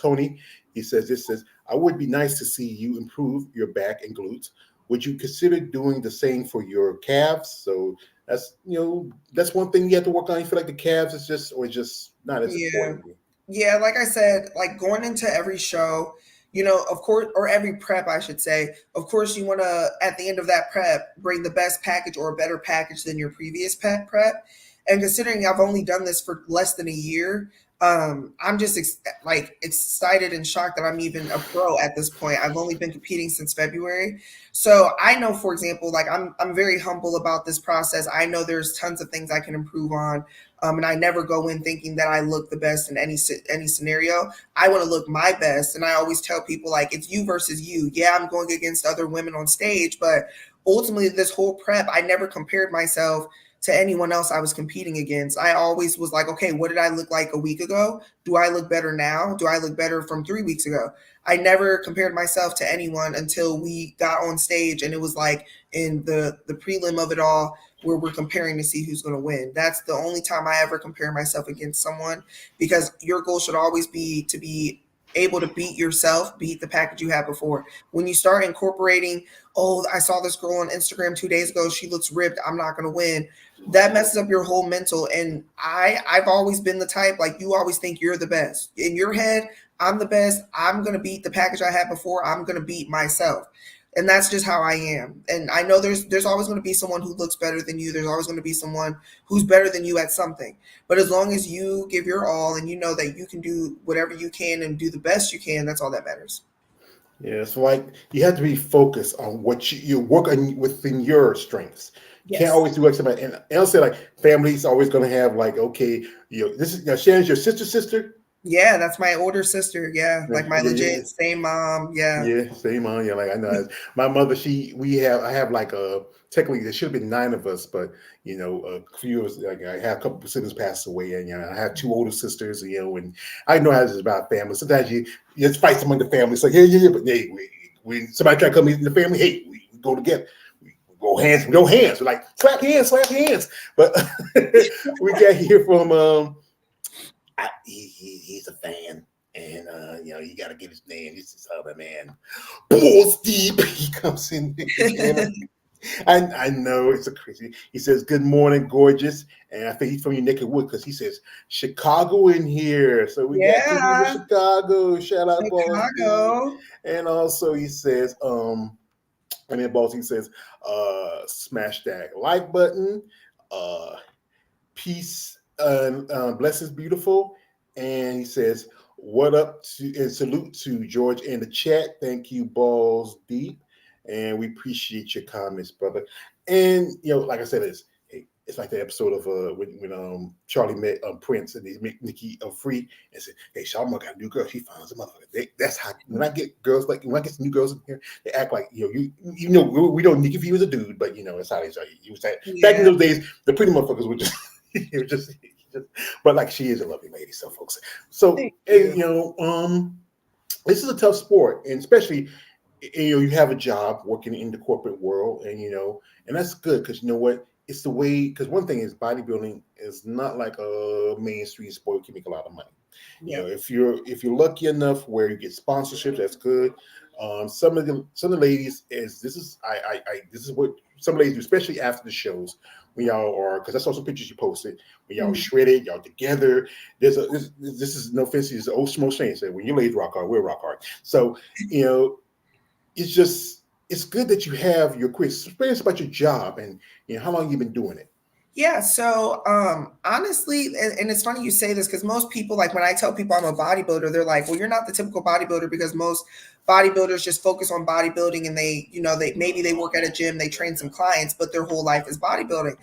[SPEAKER 1] Tony. He says this says I would be nice to see you improve your back and glutes. Would you consider doing the same for your calves? So that's that's one thing you have to work on. You feel like the calves is just not as important.
[SPEAKER 2] Yeah, like I said, like going into every show, of course, or every prep, I should say, of course, you want to, at the end of that prep, bring the best package or a better package than your previous prep. And considering I've only done this for less than a year, I'm just excited and shocked that I'm even a pro at this point. I've only been competing since February. So I know, for example, like I'm very humble about this process. I know there's tons of things I can improve on. And I never go in thinking that I look the best in any scenario. I want to look my best. And I always tell people like, it's you versus you. Yeah, I'm going against other women on stage, but ultimately this whole prep, I never compared myself to anyone else I was competing against. I always was like, okay, what did I look like a week ago? Do I look better now? Do I look better from 3 weeks ago? I never compared myself to anyone until we got on stage, and it was in the prelim of it all, where we're comparing to see who's going to win. That's the only time I ever compare myself against someone, because your goal should always be to be able to beat yourself, beat the package you had before. When you start incorporating, oh, I saw this girl on Instagram 2 days ago, she looks ripped, I'm not going to win. That messes up your whole mental. And I've always been the type, like, you always think you're the best. In your head, I'm the best. I'm going to beat the package I had before. I'm going to beat myself. And that's just how I am. And I know there's always going to be someone who looks better than you. There's always going to be someone who's better than you at something. But as long as you give your all and you know that you can do whatever you can and do the best you can, that's all that matters.
[SPEAKER 1] Yeah, it's like you have to be focused on what you work on within your strengths. You can't
[SPEAKER 2] Yes.
[SPEAKER 1] always do like somebody. And I'll say like family's always going to have like, okay, this is Shannon's your sister.
[SPEAKER 2] Yeah, that's my older sister. Yeah, like my legit same mom. Yeah.
[SPEAKER 1] Yeah, same on. Yeah, like I know my mother. I have like technically there should have been 9 of us, but a few of us, like I have a couple of siblings passed away, and I have 2 older sisters. And I know how this is about family. Sometimes you just fight among the family. It's like yeah, but hey, when somebody try to come in the family, hey, we go together. We go hands. We're like slap hands. But we got here from he's a fan. And you got to get his name. This is other man, balls deep. He comes in. I know it's a crazy. He says, "Good morning, gorgeous." And I think he's from your neck of wood because he says Chicago in here. So we got people in Chicago. Shout out
[SPEAKER 2] Chicago.
[SPEAKER 1] And also he says, and then Balls he says, smash that like button. Peace and blessings, beautiful. And he says, what up to and salute to George in the chat. Thank you, Balls Deep. And we appreciate your comments, brother. And like I said, it's like the episode of when Charlie met Prince and they make Nikki free and said, "Hey, Sharma got a new girl. She finds a motherfucker." That's how when I get girls when I get some new girls in here, they act like we don't Nikki if he was a dude, but it's how they say you was that back in those days, the pretty motherfuckers were just but like she is a lovely lady, so folks. So this is a tough sport, and especially you have a job working in the corporate world, and and that's good because you know what. It's the way, because one thing is bodybuilding is not like a mainstream sport. You can make a lot of money.
[SPEAKER 2] Yeah.
[SPEAKER 1] If you're lucky enough where you get sponsorships, that's good. Some of the ladies this is what some ladies do, especially after the shows when y'all are, because I saw some pictures you posted when y'all shredded, y'all together. This is no offense, it's the old Schmo saying said when you ladies rock hard, we're rock hard. So it's good that you have your quick experience about your job and how long you've been doing it.
[SPEAKER 2] Yeah. So honestly, and it's funny you say this because most people, like when I tell people I'm a bodybuilder, they're like, well, you're not the typical bodybuilder, because most bodybuilders just focus on bodybuilding and they maybe they work at a gym, they train some clients, but their whole life is bodybuilding.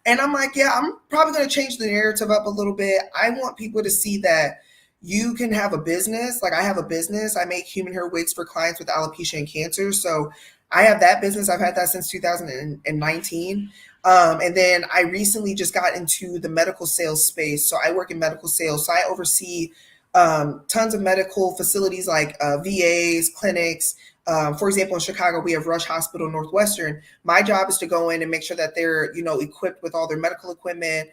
[SPEAKER 2] And I'm like, yeah, I'm probably going to change the narrative up a little bit. I want people to see that you can have a business. Like I have a business. I make human hair wigs for clients with alopecia and cancer. So I have that business. I've had that since 2019. And then I recently just got into the medical sales space. So I work in medical sales. So I oversee tons of medical facilities like VAs, clinics. For example, in Chicago, we have Rush Hospital Northwestern. My job is to go in and make sure that they're, equipped with all their medical equipment.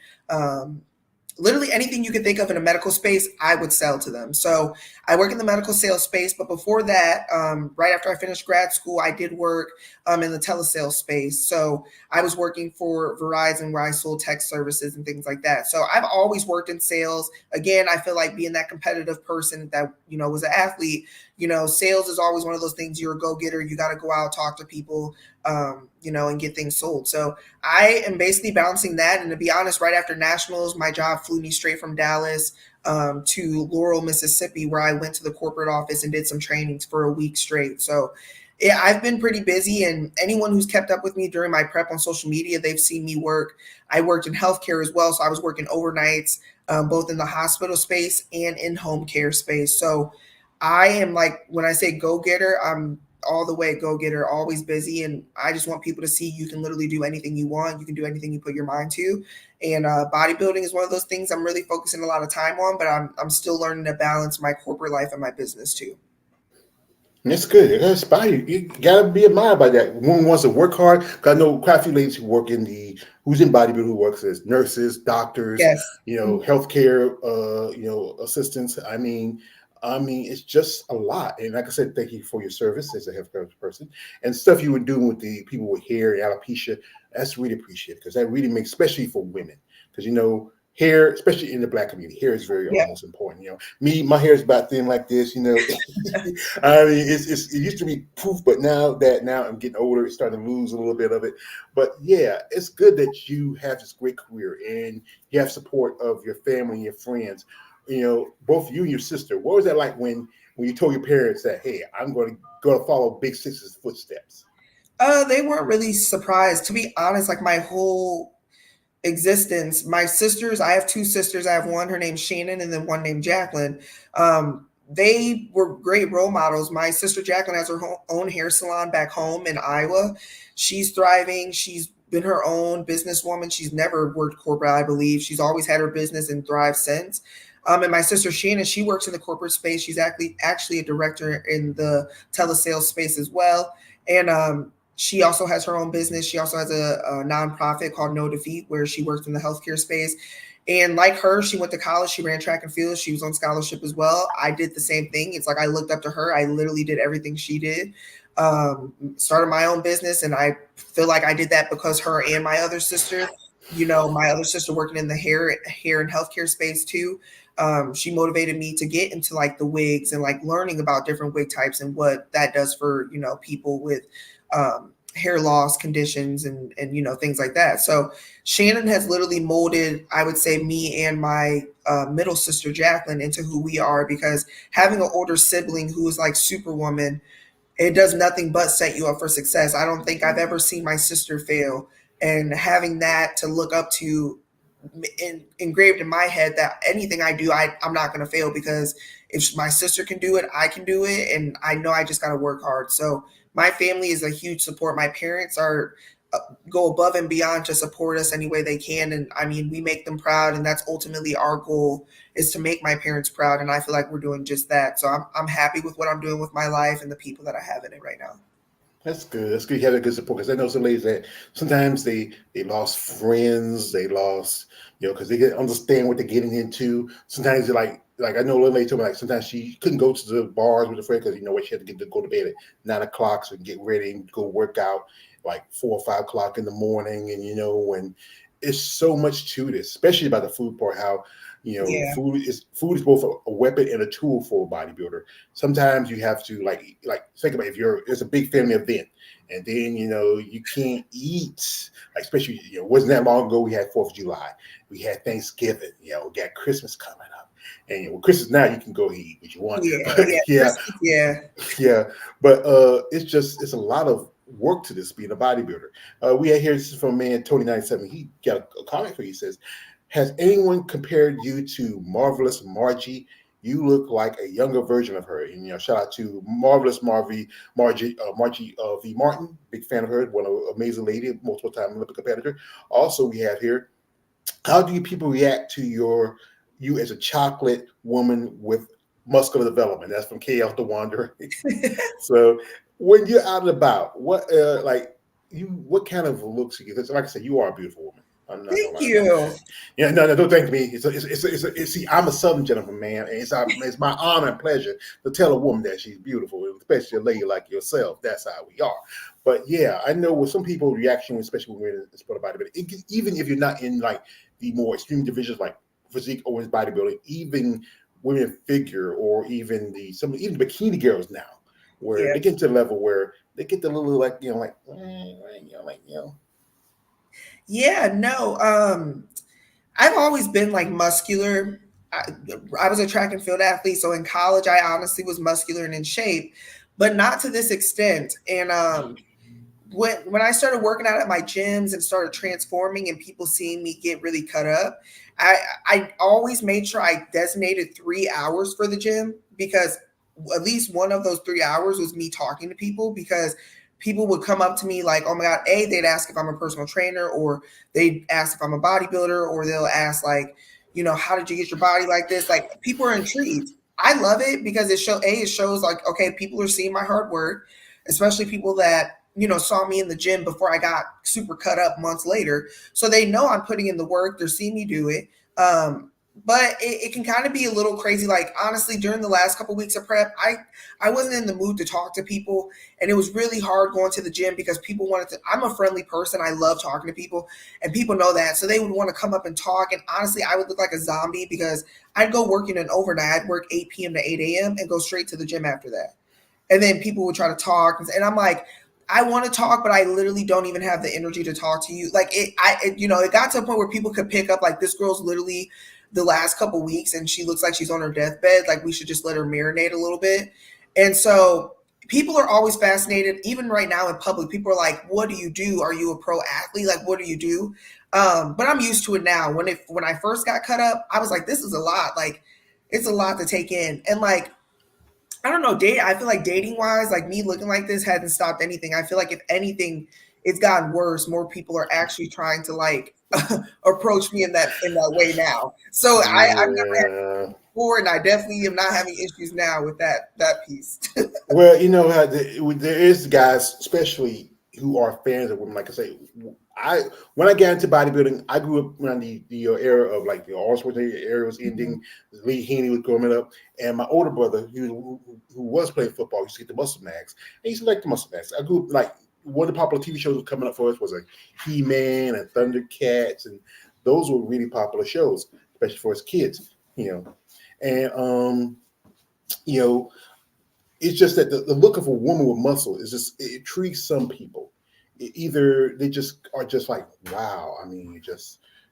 [SPEAKER 2] Literally anything you can think of in a medical space, I would sell to them. So I work in the medical sales space. But before that, right after I finished grad school, I did work in the telesales space. So I was working for Verizon, where I sold tech services and things like that. So I've always worked in sales. Again, I feel like being that competitive person that, was an athlete, sales is always one of those things. You're a go-getter. You got to go out, talk to people, and get things sold. So I am basically balancing that. And to be honest, right after nationals, my job flew me straight from Dallas to Laurel, Mississippi, where I went to the corporate office and did some trainings for a week straight. So yeah, I've been pretty busy, and anyone who's kept up with me during my prep on social media, they've seen me work. I worked in healthcare as well. So I was working overnights, both in the hospital space and in home care space. So I am, like, when I say go-getter, I'm all the way go-getter, always busy. And I just want people to see you can literally do anything you want. You can do anything you put your mind to. And bodybuilding is one of those things I'm really focusing a lot of time on, but I'm still learning to balance my corporate life and my business too.
[SPEAKER 1] That's good. It inspire you. You gotta be admired by that. Woman wants to work hard. 'Cause I know quite a few ladies who work in who's in bodybuilding, who works as nurses, doctors,
[SPEAKER 2] Yes.
[SPEAKER 1] healthcare, assistants. It's just a lot. And like I said, thank you for your service as a healthcare person and stuff you were doing with the people with hair and alopecia. That's really appreciated because that really makes, especially for women, because hair, especially in the black community, hair is very
[SPEAKER 2] Yeah.
[SPEAKER 1] almost important. My hair is about thin like this. It used to be poof, but now I'm getting older, it's starting to lose a little bit of it. But yeah, it's good that you have this great career and you have support of your family and your friends. Both you and your sister. What was that like when you told your parents that, hey, I'm going to follow Big Sister's footsteps?
[SPEAKER 2] They weren't really surprised, to be honest. Like my whole existence, my sisters, I have two sisters. I have one, her name's Shannon, and then one named Jacqueline. They were great role models. My sister Jacqueline has her own hair salon back home in Iowa. She's thriving. She's been her own businesswoman. She's never worked corporate, I believe. She's always had her business and thrived since. And my sister Shannon, she works in the corporate space. She's actually a director in the telesales space as well. And she also has her own business. She also has a nonprofit called No Defeat, where she works in the healthcare space. And like her, she went to college. She ran track and field. She was on scholarship as well. I did the same thing. It's like I looked up to her. I literally did everything she did. Started my own business, and I feel like I did that because her and my other sister. My other sister working in the hair and healthcare space too. She motivated me to get into like the wigs and like learning about different wig types and what that does for people with hair loss conditions and things like that. So Shannon has literally molded, I would say, me and my middle sister Jacqueline into who we are, because having an older sibling who is like Superwoman, it does nothing but set you up for success. I don't think I've ever seen my sister fail, and having that to look up to engraved in my head that anything I do, I'm not going to fail, because if my sister can do it, I can do it. And I know I just got to work hard. So my family is a huge support. My parents are go above and beyond to support us any way they can. And I mean, we make them proud. And that's ultimately our goal, is to make my parents proud. And I feel like we're doing just that. So I'm happy with what I'm doing with my life and the people that I have in it right now.
[SPEAKER 1] That's good. That's good. You have a good support, because I know some ladies that sometimes they lost friends, they lost, because they get understand what they're getting into. Sometimes they're like I know a little lady told me, like, sometimes she couldn't go to the bars with a friend because she had to go to bed at 9 o'clock, so get ready and go work out like 4 or 5 o'clock in the morning, and when it's so much to this, especially about the food part. How
[SPEAKER 2] Yeah.
[SPEAKER 1] food is both a weapon and a tool for a bodybuilder. Sometimes you have to like think about, if it's a big family event, and then you can't eat, like, especially wasn't that long ago we had 4th of July, we had Thanksgiving, we got Christmas coming up, and with Christmas now you can go eat what you want,
[SPEAKER 2] Yeah.
[SPEAKER 1] but
[SPEAKER 2] Yeah.
[SPEAKER 1] yeah,
[SPEAKER 2] Christmas, yeah.
[SPEAKER 1] yeah, but it's a lot of work to this being a bodybuilder. We had here, this is from man Tony 97. He got a comment for you. He says, has anyone compared you to Marvelous Margie? You look like a younger version of her. And shout out to Marvelous Margie V. Martin. Big fan of her. One of amazing lady, multiple time Olympic competitor. Also, we have here, how do you people react to you as a chocolate woman with muscular development? That's from KL the Wanderer. So when you're out and about, what kind of looks you get? 'Cause like I said, you are a beautiful woman. I'm not gonna
[SPEAKER 2] Thank
[SPEAKER 1] lie about
[SPEAKER 2] you.
[SPEAKER 1] that. Yeah, no, don't thank me. See, I'm a Southern gentleman, man, and it's my honor and pleasure to tell a woman that she's beautiful, especially a lady like yourself. That's how we are. But yeah, I know with some people reaction, especially when we're in the sport of bodybuilding, even if you're not in like the more extreme divisions like physique or bodybuilding, even women figure, or even even bikini girls now, where
[SPEAKER 2] Yeah.
[SPEAKER 1] they get to the level where they get the little
[SPEAKER 2] Yeah. No. I've always been like muscular. I was a track and field athlete, so in college I honestly was muscular and in shape, but not to this extent. And when I started working out at my gyms and started transforming, and people seeing me get really cut up, I always made sure I designated 3 hours for the gym, because at least one of those 3 hours was me talking to people, because people would come up to me like, oh my God, they'd ask if I'm a personal trainer, or they'd ask if I'm a bodybuilder, or they'll ask like, how did you get your body like this? Like, people are intrigued. I love it because it shows like, okay, people are seeing my hard work, especially people that, you know, saw me in the gym before I got super cut up months later. So they know I'm putting in the work. They're seeing me do it. But it can kind of be a little crazy. Like, honestly, during the last couple weeks of prep, I wasn't in the mood to talk to people, and it was really hard going to the gym because people wanted to. I'm a friendly person. I love talking to people, and people know that, so they would want to come up and talk. And honestly, I would look like a zombie because I'd go working an overnight. I'd work 8 p.m. to 8 a.m. and go straight to the gym after that. And then people would try to talk, and I'm like, I want to talk, but I literally don't even have the energy to talk to you. Like you know, it got to a point where people could pick up like, this girl's literally the last couple weeks and she looks like she's on her deathbed. Like, we should just let her marinate a little bit. And so people are always fascinated. Even right now in public, people are like, what do you do? Are you a pro athlete? Like, what do you do? But I'm used to it now. When I first got cut up, I was like, this is a lot. Like, it's a lot to take in. And like, I don't know, I feel like dating wise, like me looking like this hasn't stopped anything. I feel like if anything, it's gotten worse. More people are actually trying to like approach me in that way now. So I've never had
[SPEAKER 1] Yeah.
[SPEAKER 2] before, and I definitely am not having issues now with that piece.
[SPEAKER 1] Well, you know how there is guys, especially who are fans of women. Like I say, when I got into bodybuilding, I grew up around the era of like the all sports era was ending. Lee Haney was growing up, and my older brother, who was playing football, used to get the muscle mags. And he used to like the muscle mags. I grew up like one of the popular TV shows was coming up for us was like He-Man and Thundercats, and those were really popular shows, especially for us kids. You know, and you know. It's just that the look of a woman with muscle is just, it treats some people. Either they just are just like, wow. I mean,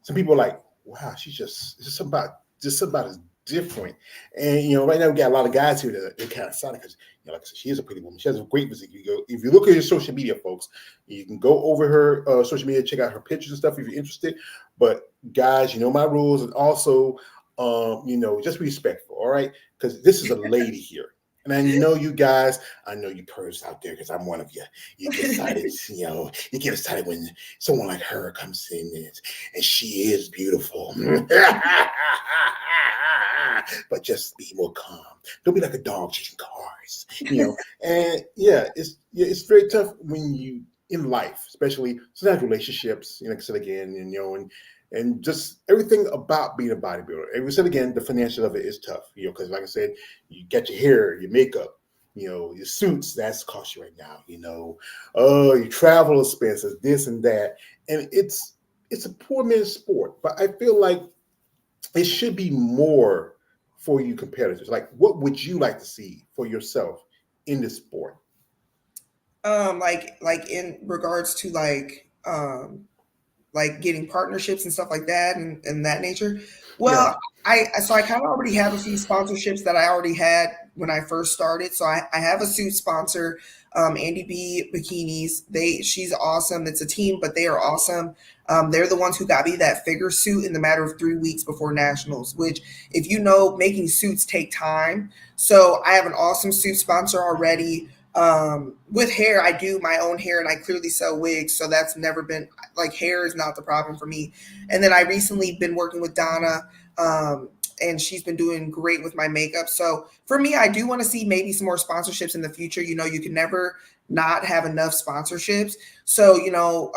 [SPEAKER 1] some people are like, wow, she's just something about is different. And you know, right now we got a lot of guys here that are kind of excited because, you know, like I said, she is a pretty woman. She has a great physique. If you look at her social media, folks, you can go over her social media, check out her pictures and stuff if you're interested. But guys, you know my rules, and also, you know, just be respectful, all right? Because this is a lady here. And I know you guys, I know you pervs out there because I'm one of you. You get excited, you know, you get excited when someone like her comes in and she is beautiful. But just be more calm. Don't be like a dog chasing cars, you know. And yeah, it's very tough when you in life, especially sometimes relationships, you know, like I said again, and you know, and just everything about being a bodybuilder. And we said again, the financial of it is tough, you know, because like I said, you get your hair, your makeup, you know, your suits, that's cost you right now, you know, your travel expenses, this and that. And it's a poor man's sport, but I feel like it should be more for you competitors. Like, what would you like to see for yourself in this sport?
[SPEAKER 2] Like in regards to like getting partnerships and stuff like that and that nature.
[SPEAKER 1] Yeah.
[SPEAKER 2] Well, I kind of already have a few sponsorships that I already had when I first started. So I have a suit sponsor, Andy B Bikinis. She's awesome. It's a team, but they are awesome. They're the ones who got me that figure suit in the matter of 3 weeks before nationals, which, if you know, making suits take time. So I have an awesome suit sponsor already. With hair, I do my own hair and I clearly sell wigs. So that's never been like, hair is not the problem for me. And then I recently been working with Donna, and she's been doing great with my makeup. So for me, I do want to see maybe some more sponsorships in the future. You know, you can never not have enough sponsorships. So, you know,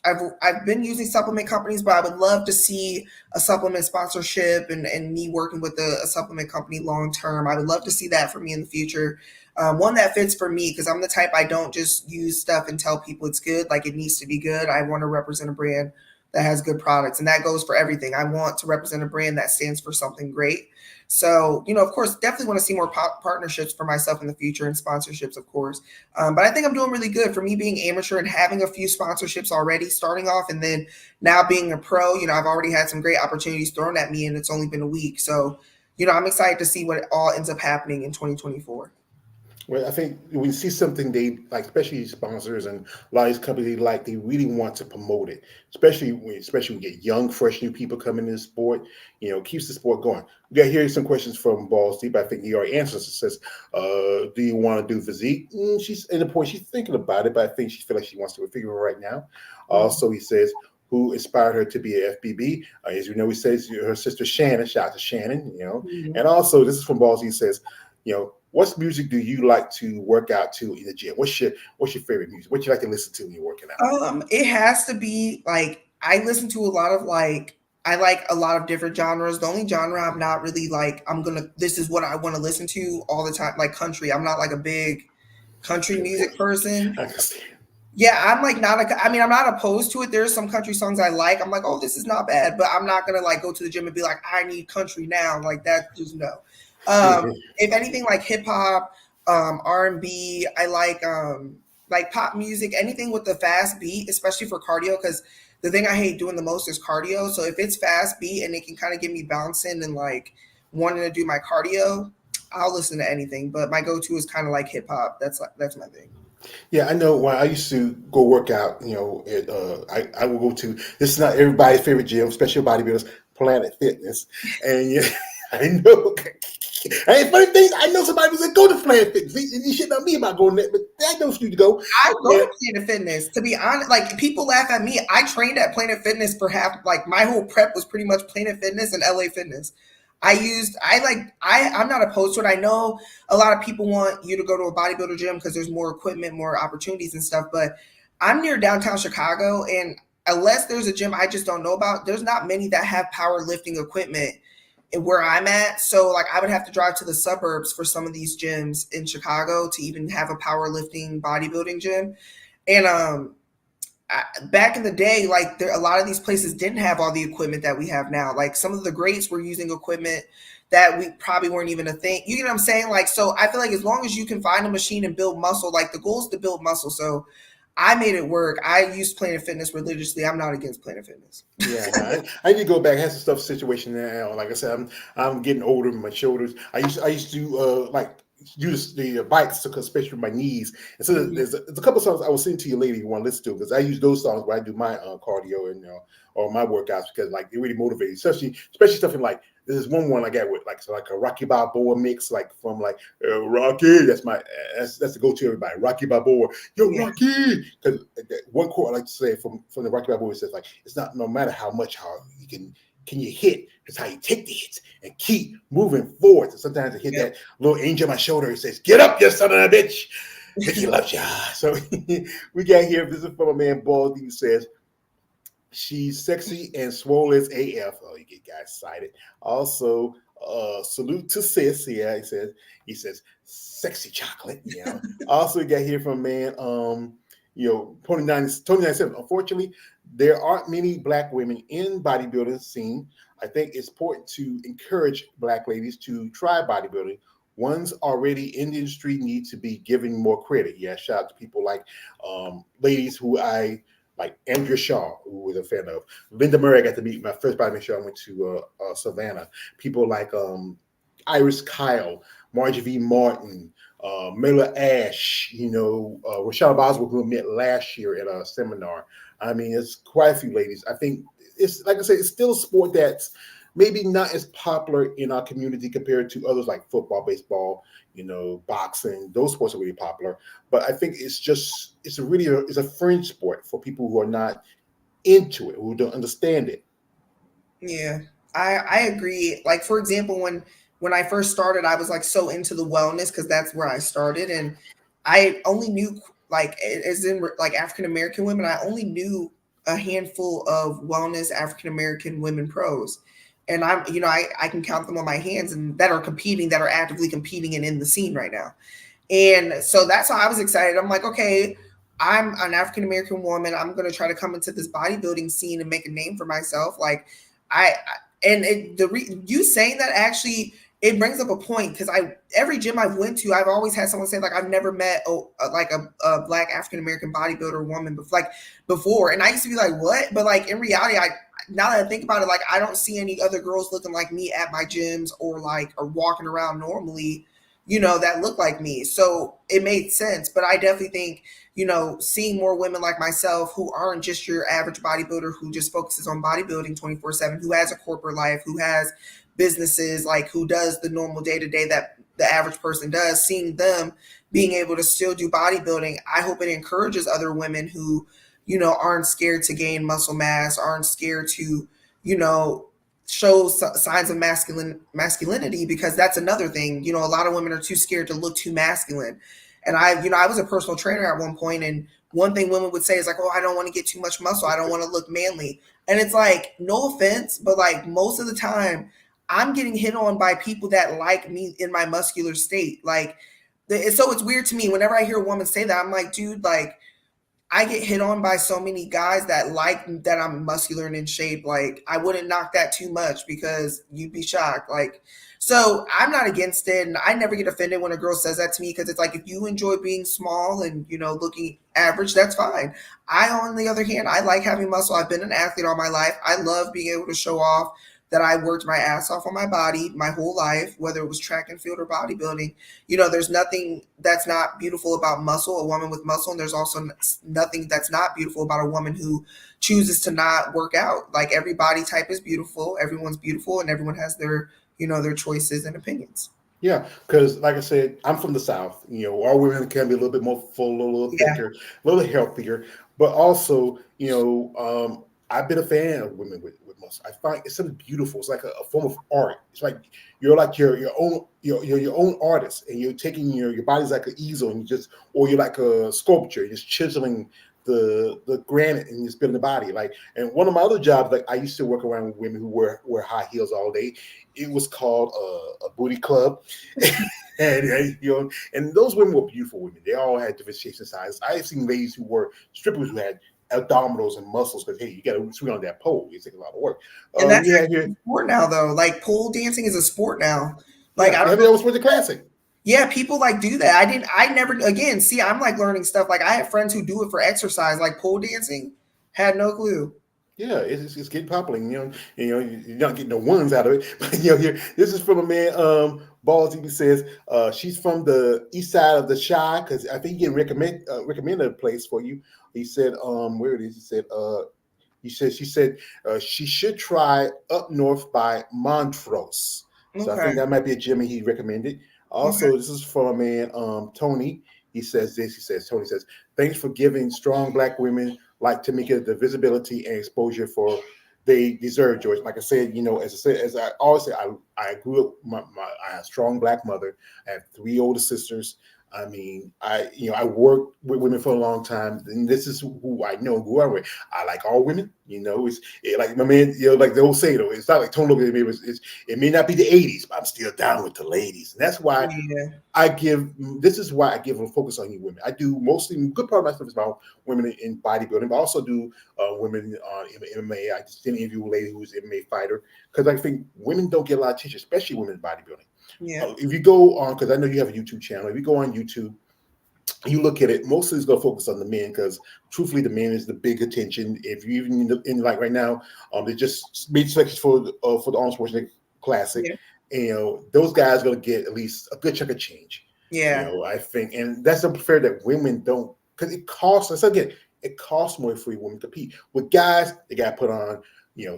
[SPEAKER 2] I've been using supplement companies, but I would love to see a supplement sponsorship and me working with a supplement company long term. I would love to see that for me in the future. One that fits for me, because I'm the type, I don't just use stuff and tell people it's good. Like, it needs to be good. I want to represent a brand that has good products, and that goes for everything. I want to represent a brand that stands for something great. So, you know, of course, definitely want to see more partnerships for myself in the future, and sponsorships, of course. But I think I'm doing really good for me being amateur and having a few sponsorships already starting off. And then now being a pro, you know, I've already had some great opportunities thrown at me, and it's only been a week. So, you know, I'm excited to see what all ends up happening in 2024.
[SPEAKER 1] Well, I think when you see something they like, especially sponsors and a lot of these companies, they really want to promote it. Especially when we get young, fresh new people coming into the sport. You know, keeps the sport going. We got here some questions from Balls Deep. I think he already answers. It says, "Do you want to do physique?" She's in the point. She's thinking about it, but I think she feels like she wants to figure it right now.
[SPEAKER 2] Mm.
[SPEAKER 1] Also, he says, who inspired her to be a FBB. As you know, he says her sister Shannon. Shout out to Shannon. And also this is from Balls. He says, what music do you like to work out to in the gym? What's your favorite music? What you like to listen to when you're working out?
[SPEAKER 2] It has to be like I listen to a lot of I like a lot of different genres. The only genre I'm not really like this is what I want to listen to all the time, like country. I'm not like a big country music person. Yeah, I'm like I'm not opposed to it. There's some country songs I like. I'm like, oh, this is not bad, but I'm not gonna like go to the gym and be like, I need country now. Like that, just no. If anything, like hip hop, R&B, I like pop music, anything with the fast beat, especially for cardio, because the thing I hate doing the most is cardio. So if it's fast beat and it can kind of get me bouncing and like wanting to do my cardio, I'll listen to anything. But my go-to is kind of like hip hop. That's my thing.
[SPEAKER 1] Yeah, I know when I used to go work out, I will go to, this is not everybody's favorite gym, especially bodybuilders, Planet Fitness. And I know, and funny thing, I know somebody was going to go to Planet Fitness. You shouldn't know me about going there, but I know you to go.
[SPEAKER 2] I go to Planet Fitness. To be honest, like people laugh at me. I trained at Planet Fitness for like my whole prep was pretty much Planet Fitness and LA Fitness. I'm not opposed to it. I know a lot of people want you to go to a bodybuilder gym because there's more equipment, more opportunities and stuff, but I'm near downtown Chicago, and unless there's a gym I just don't know about, there's not many that have powerlifting equipment where I'm at. So like I would have to drive to the suburbs for some of these gyms in Chicago to even have a powerlifting bodybuilding gym. And back in the day, like a lot of these places didn't have all the equipment that we have now. Like some of the greats were using equipment that we probably weren't even a thing. You know what I'm saying? Like, so I feel like as long as you can find a machine and build muscle, like the goal is to build muscle. So I made it work. I used Planet Fitness religiously. I'm not against Planet Fitness.
[SPEAKER 1] Yeah, I need to go back. I have some stuff situation now. Like I said, I'm getting older. My shoulders. I used to like use the bikes to especially my knees. And so there's a couple of songs I was singing to your lady you want to listen to, because I use those songs when I do my cardio and or my workouts, because like they really motivate, especially stuff in like there's one I got with like a Rocky Balboa mix, like from like Rocky. That's the go-to everybody. Rocky Balboa, yo Rocky. Because one quote I like to say from the Rocky Balboa says like, it's not no matter how you can you hit, it's how you take the hits and keep moving forward. So sometimes I hit that little angel on my shoulder and says, get up, you son of a bitch. Mickey loves ya. So we got here, this is from a man Baldy, who says, she's sexy and swole as AF. Oh, you get guys excited. Also, salute to sis. Yeah, he says sexy chocolate. Yeah. Also, we got here from a man, Tony 97. Unfortunately, there aren't many Black women in bodybuilding scene. I think it's important to encourage Black ladies to try bodybuilding. Ones already in the industry need to be given more credit. Yeah, shout out to people like ladies who I like, Andrea Shaw, who was a fan of. Linda Murray, I got to meet my first bodybuilding show. I went to Savannah. People like Iris Kyle, Margie V. Martin, Mela Ash, Rashada Boswell, who I met last year at a seminar. I mean, it's quite a few ladies. I think it's, like I said, it's still a sport that's maybe not as popular in our community compared to others like football, baseball, boxing. Those sports are really popular. But I think it's a fringe sport for people who are not into it, who don't understand it.
[SPEAKER 2] Yeah, I agree. Like, for example, when I first started, I was like so into the wellness because that's where I started. And I only knew, like, as in like African American women, I only knew a handful of wellness African American women pros. And I can count them on my hands, and that are actively competing and in the scene right now. And so that's how I was excited. I'm like, okay, I'm an African American woman. I'm going to try to come into this bodybuilding scene and make a name for myself. Like, you saying that actually, it brings up a point, because every gym I've went to, I've always had someone say like, I've never met a Black African American bodybuilder woman before, and I used to be like, what? But like in reality, now that I think about it, like I don't see any other girls looking like me at my gyms or walking around normally, that look like me. So it made sense. But I definitely think, seeing more women like myself who aren't just your average bodybuilder who just focuses on bodybuilding 24/7, who has a corporate life, who has businesses, like who does the normal day-to-day that the average person does, seeing them being able to still do bodybuilding, I hope it encourages other women who aren't scared to gain muscle mass, aren't scared to, you know, show signs of masculinity, because that's another thing. A lot of women are too scared to look too masculine. And I was a personal trainer at one point, and one thing women would say is like, "Oh, I don't want to get too much muscle. I don't want to look manly." And it's like, no offense, but like most of the time, I'm getting hit on by people that like me in my muscular state. Like, so it's weird to me whenever I hear a woman say that. I'm like, dude, like, I get hit on by so many guys that like that I'm muscular and in shape. Like, I wouldn't knock that too much because you'd be shocked. Like, so I'm not against it, and I never get offended when a girl says that to me, because it's like, if you enjoy being small and looking average, that's fine. On the other hand, I like having muscle. I've been an athlete all my life. I love being able to show off that I worked my ass off on my body my whole life, whether it was track and field or bodybuilding. There's nothing that's not beautiful about muscle, a woman with muscle, and there's also nothing that's not beautiful about a woman who chooses to not work out. Like, every body type is beautiful, everyone's beautiful, and everyone has their choices and opinions.
[SPEAKER 1] Yeah, because like I said, I'm from the South. Our women can be a little bit more full, a little thicker, a little healthier, but also, I've been a fan of women with muscle. I find it's something beautiful. It's like a form of art. It's like you're like your own artist, and you're taking your body's like an easel, and or you're like a sculpture, you're just chiseling the granite and just building the body. Like, and one of my other jobs, like I used to work around with women who wear high heels all day. It was called a booty club. And those women were beautiful women. They all had different shapes and sizes. I have seen ladies who were strippers who had abdominals and muscles, because hey, you got to swing on that pole. It takes a lot of work.
[SPEAKER 2] And that's a sport now, though. Like, pole dancing is a sport now. Like, I don't know.
[SPEAKER 1] That was with the classic.
[SPEAKER 2] Yeah, people like do that. I never, again, see, I'm like learning stuff. Like, I have friends who do it for exercise, like pole dancing. Had no clue.
[SPEAKER 1] Yeah, it's getting popular. You're not getting no ones out of it. But here, this is from a man. Balls even says she's from the east side of the Chi, because I think he recommended a place for you. He said, where it is. She said she should try up north by Montrose. So I think that might be a gym he recommended. Also, This is from a man, Tony. He says this. Tony says, "Thanks for giving strong Black women like Tamika the visibility and exposure for they deserve, George." Like I said, as I always say, I grew up. I have a strong Black mother. I have 3 older sisters. I mean, I worked with women for a long time, and this is who I know, who I'm with. I like all women. It's like my man, like the old saying, though, it's not like Tony look at me. It may not be the 80s, but I'm still down with the ladies, and that's why This is why I give a focus on you women. I do mostly good part of my stuff is about women in bodybuilding, but I also do women on MMA. I just did an interview with a lady who's an MMA fighter, because I think women don't get a lot of attention, especially women in bodybuilding.
[SPEAKER 2] Yeah.
[SPEAKER 1] If you go on, because I know you have a YouTube channel, if you go on YouTube, you look at it, mostly it's going to focus on the men, because truthfully, the men is the big attention. If you even in like right now, they just made selections for the Arnold Schwarzenegger Classic.
[SPEAKER 2] Yeah.
[SPEAKER 1] And those guys are going to get at least a good chunk of change.
[SPEAKER 2] Yeah.
[SPEAKER 1] I think, and that's unfair that women don't, because it costs us again. It costs more for women to compete. With guys, they got to put on,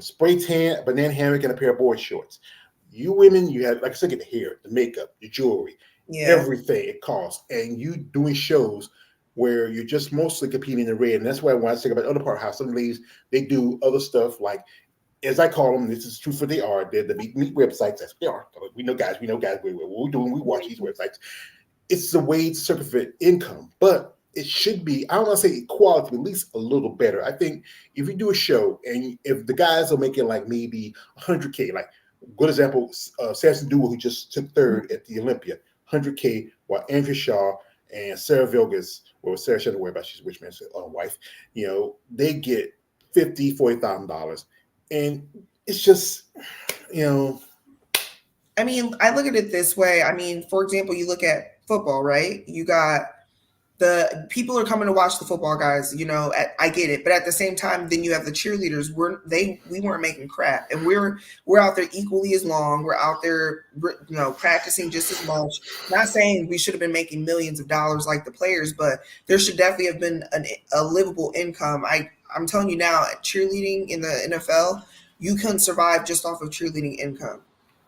[SPEAKER 1] spray tan, a banana hammock, and a pair of board shorts. You women, you have, like I said, get the hair, the makeup, the jewelry, everything it costs. And you doing shows where you're just mostly competing in the red. And that's why when I say about the other part, how some ladies, they do other stuff like, as I call them, this is true for they are. They're the meat websites. That's what they are. We know guys. What we're doing. We watch these websites. It's a way to circumvent income, but it should be, I don't want to say equality, but at least a little better. I think if you do a show and if the guys are making like maybe 100K, like good example, Samson Duel, who just took 3rd at the Olympia, 100K, while Andrew Shaw and Sarah Vilgas, well, Sarah shouldn't worry about, she's a rich man's wife, they get $40,000. And it's just,
[SPEAKER 2] I mean, I look at it this way. I mean, for example, you look at football, right? You got the people are coming to watch the football guys, I get it. But at the same time, then you have the cheerleaders. We weren't making crap. And we're out there equally as long. We're out there, practicing just as much. Not saying we should have been making millions of dollars like the players, but there should definitely have been a livable income. I'm telling you now, cheerleading in the NFL, you couldn't survive just off of cheerleading income.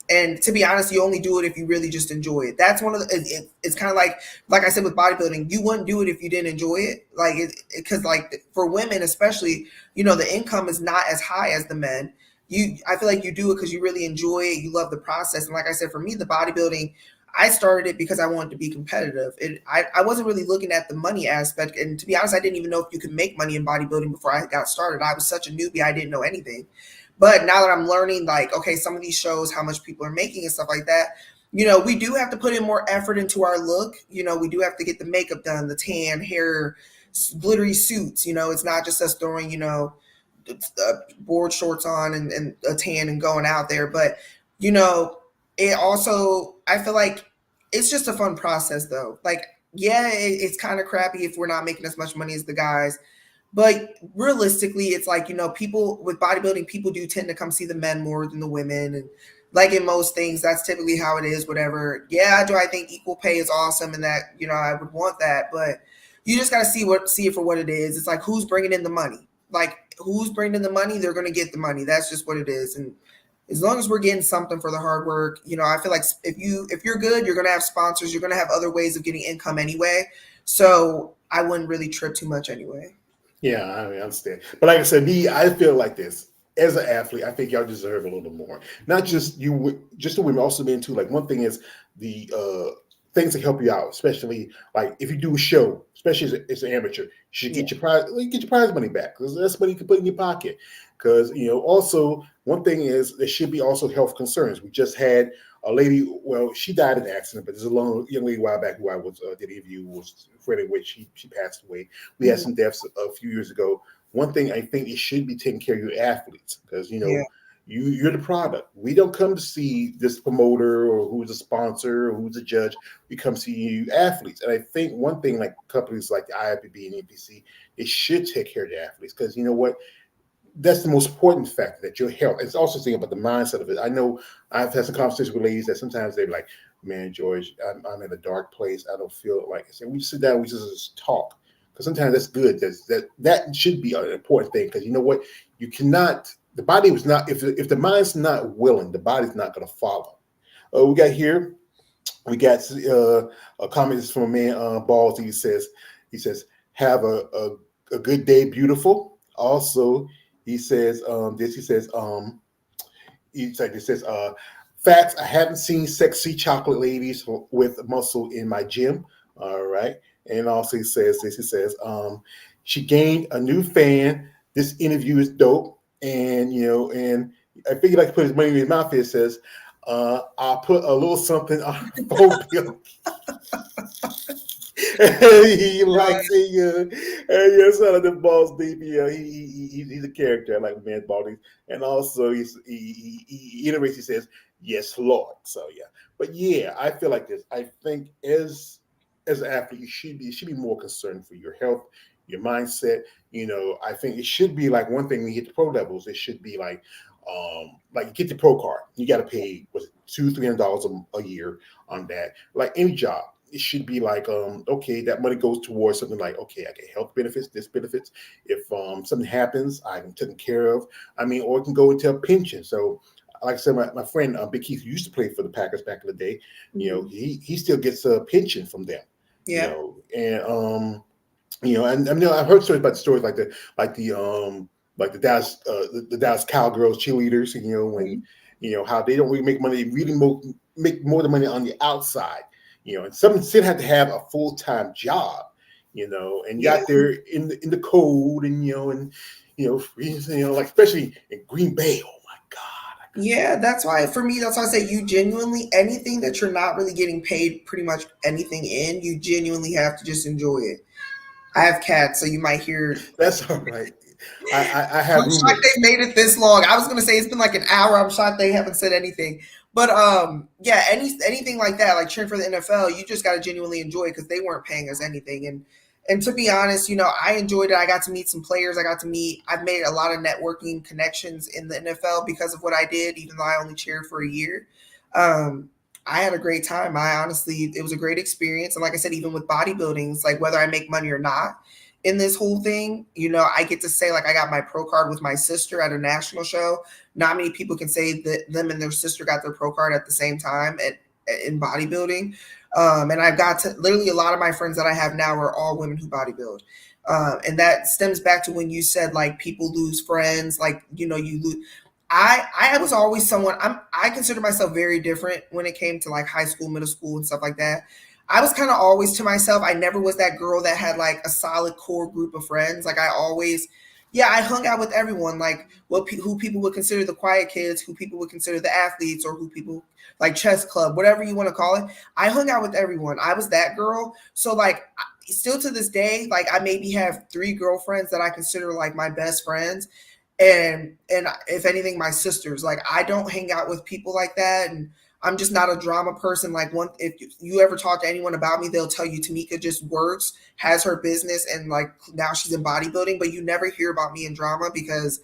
[SPEAKER 2] And to be honest, you only do it if you really just enjoy it. That's one of the, it's kind of like I said with bodybuilding, you wouldn't do it if you didn't enjoy it. Like, because like for women, especially, the income is not as high as the men. I feel like you do it because you really enjoy it. You love the process. And like I said, for me, the bodybuilding, I started it because I wanted to be competitive. I wasn't really looking at the money aspect. And to be honest, I didn't even know if you could make money in bodybuilding before I got started. I was such a newbie. I didn't know anything. But now that I'm learning, like, okay, some of these shows, how much people are making and stuff like that, we do have to put in more effort into our look. We do have to get the makeup done, the tan, hair, glittery suits. It's not just us throwing, board shorts on and a tan and going out there. But, it also, I feel like it's just a fun process, though. Like, yeah, it's kind of crappy if we're not making as much money as the guys. But realistically, it's like, people with bodybuilding, people do tend to come see the men more than the women. And like in most things, that's typically how it is, whatever. Yeah, do I think equal pay is awesome and that, I would want that. But you just got to see it for what it is. It's like, who's bringing in the money? Like, who's bringing in the money? They're going to get the money. That's just what it is. And as long as we're getting something for the hard work, I feel like if you're good, you're going to have sponsors. You're going to have other ways of getting income anyway. So I wouldn't really trip too much anyway.
[SPEAKER 1] Yeah, I understand. But like I said, I feel like this. As an athlete, I think y'all deserve a little more. Not just you, just the women, also men too. Like one thing is the things that help you out, especially like if you do a show, especially as an amateur, you should get your prize money back because that's money you can put in your pocket. Because also one thing is there should be also health concerns. We just had a lady, well, she died in an accident, but there's a young lady a while back who I was did an interview was afraid of which she passed away. We had some deaths a few years ago. One thing I think it should be taking care of your athletes because you're the product. We don't come to see this promoter or who's a sponsor or who's a judge. We come see you athletes. And I think one thing like companies like the IFBB and NPC, they should take care of the athletes because you know what? That's the most important factor, that your health. It's also thinking about the mindset of it. I know I've had some conversations with ladies that sometimes they're like, man, George, I'm in a dark place. I don't feel like it. So we sit down, we just talk. Because sometimes that's good. That should be an important thing. Because you know what? You cannot, the body was not, if the mind's not willing, the body's not going to follow. We got a comment from a man, Balls. He says, have a good day, beautiful. Also, he says, facts, I haven't seen sexy chocolate ladies with muscle in my gym. All right. And also he says, she gained a new fan. This interview is dope. And, and I think he likes to put his money in his mouth. It says, I'll put a little something on the phone bill. He likes it. Yes, out of the Balls deep. He's a character. I like man Baldy, and also he iterates. He says, "Yes, Lord." So yeah, but yeah, I feel like this. I think as an athlete, you should be more concerned for your health, your mindset. I think it should be like one thing when you hit the pro levels. It should be like you get the pro card. You got to pay $200-300 a year on that. Like any job. It should be like, okay, that money goes towards something like, okay, I get health benefits, this benefits. If something happens, I'm taken care of. I mean, or it can go into a pension. So, like I said, my friend Big Keith, who used to play for the Packers back in the day, he still gets a pension from them.
[SPEAKER 2] Yeah.
[SPEAKER 1] And I've heard stories about the stories like the Dallas the Dallas Cowgirls cheerleaders. When how they don't really make money, they really make more than money on the outside. And some still had to have a full-time job, and got there in the cold and like especially in Green Bay. Oh my God.
[SPEAKER 2] Yeah, that's why I say you genuinely, anything that you're not really getting paid pretty much anything in, you genuinely have to just enjoy it. I have cats, so you might hear.
[SPEAKER 1] That's all right. I have.
[SPEAKER 2] I'm shocked they made it this long. I was going to say it's been like an hour. I'm shocked they haven't said anything. But yeah, anything like that, like cheering for the NFL, you just got to genuinely enjoy it because they weren't paying us anything. And to be honest, I enjoyed it. I got to meet some players. I've made a lot of networking connections in the NFL because of what I did, even though I only cheered for a year. I had a great time. It was a great experience. And like I said, even with bodybuilding, it's like whether I make money or not in this whole thing, I get to say like I got my pro card with my sister at a national show. not many people can say that them and their sister got their pro card at the same time in bodybuilding. And I've got to literally a lot of my friends that I have now are all women who bodybuild. And that stems back to when you said like people lose friends, like, you lose. I was always someone I consider myself very different when it came to like high school, middle school and stuff like that. I was kind of always to myself. I never was that girl that had like a solid core group of friends. Like I always, I hung out with everyone, like who people would consider the quiet kids, who people would consider the athletes, or who people like chess club, whatever you want to call it. I hung out with everyone. I was that girl. So like still to this day, like I maybe have 3 girlfriends that I consider like my best friends. And if anything, my sisters. Like I don't hang out with people like that, and I'm just not a drama person. Like if you ever talk to anyone about me, they'll tell you Tamika just works, has her business, and like now she's in bodybuilding, but you never hear about me in drama because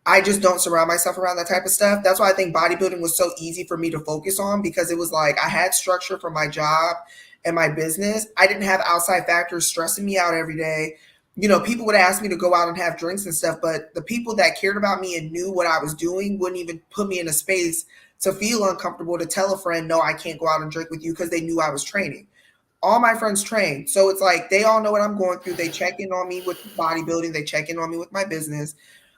[SPEAKER 2] I just don't surround myself around that type of stuff. That's why I think bodybuilding was so easy for me to focus on, because it was like I had structure for my job and my business. I didn't have outside factors stressing me out every day. People would ask me to go out and have drinks and stuff, but the people that cared about me and knew what I was doing wouldn't even put me in a space to feel uncomfortable to tell a friend, no, I can't go out and drink with you, because they knew I was training. All my friends train. So it's like they all know what I'm going through. They check in on me with bodybuilding. They check in on me with my business.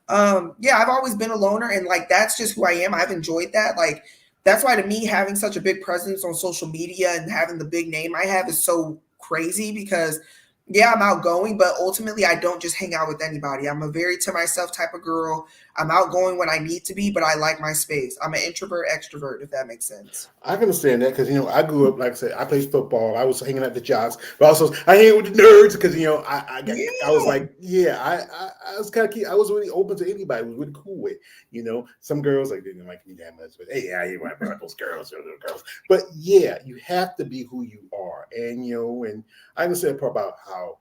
[SPEAKER 2] I've always been a loner, and like that's just who I am. I've enjoyed that. Like that's why to me having such a big presence on social media and having the big name I have is so crazy, because I'm outgoing, but ultimately I don't just hang out with anybody. I'm a very to myself type of girl. I'm outgoing when I need to be, but I like my space. I'm an introvert extrovert, if that makes sense.
[SPEAKER 1] I can understand that because I grew up, like I said, I played football. I was hanging at the jocks, but also I hang with the nerds because I was like, I was kind of I was really open to anybody. It was really cool with some girls like didn't like me that much, but hey, I ain't about those girls or little girls. But yeah, you have to be who you are, and and I understand part about how.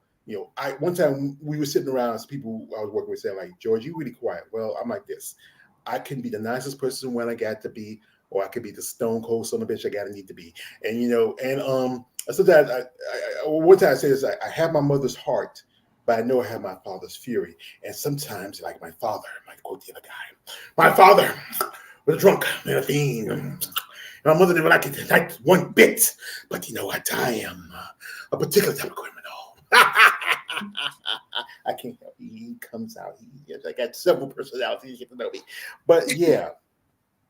[SPEAKER 1] One time we were sitting around, as people I was working with saying, like, George, you really quiet. Well, I'm like this. I can be the nicest person when I got to be, or I could be the stone cold son of a bitch I gotta need to be. And sometimes one time I say this, I have my mother's heart, but I know I have my father's fury. And sometimes, like my father, I might quote the other guy, my father was a drunk and a fiend. My mother never liked it like one bit, but I am a particular type of criminal. I can't help it. He comes out. I got several personalities. You get to know me, but yeah,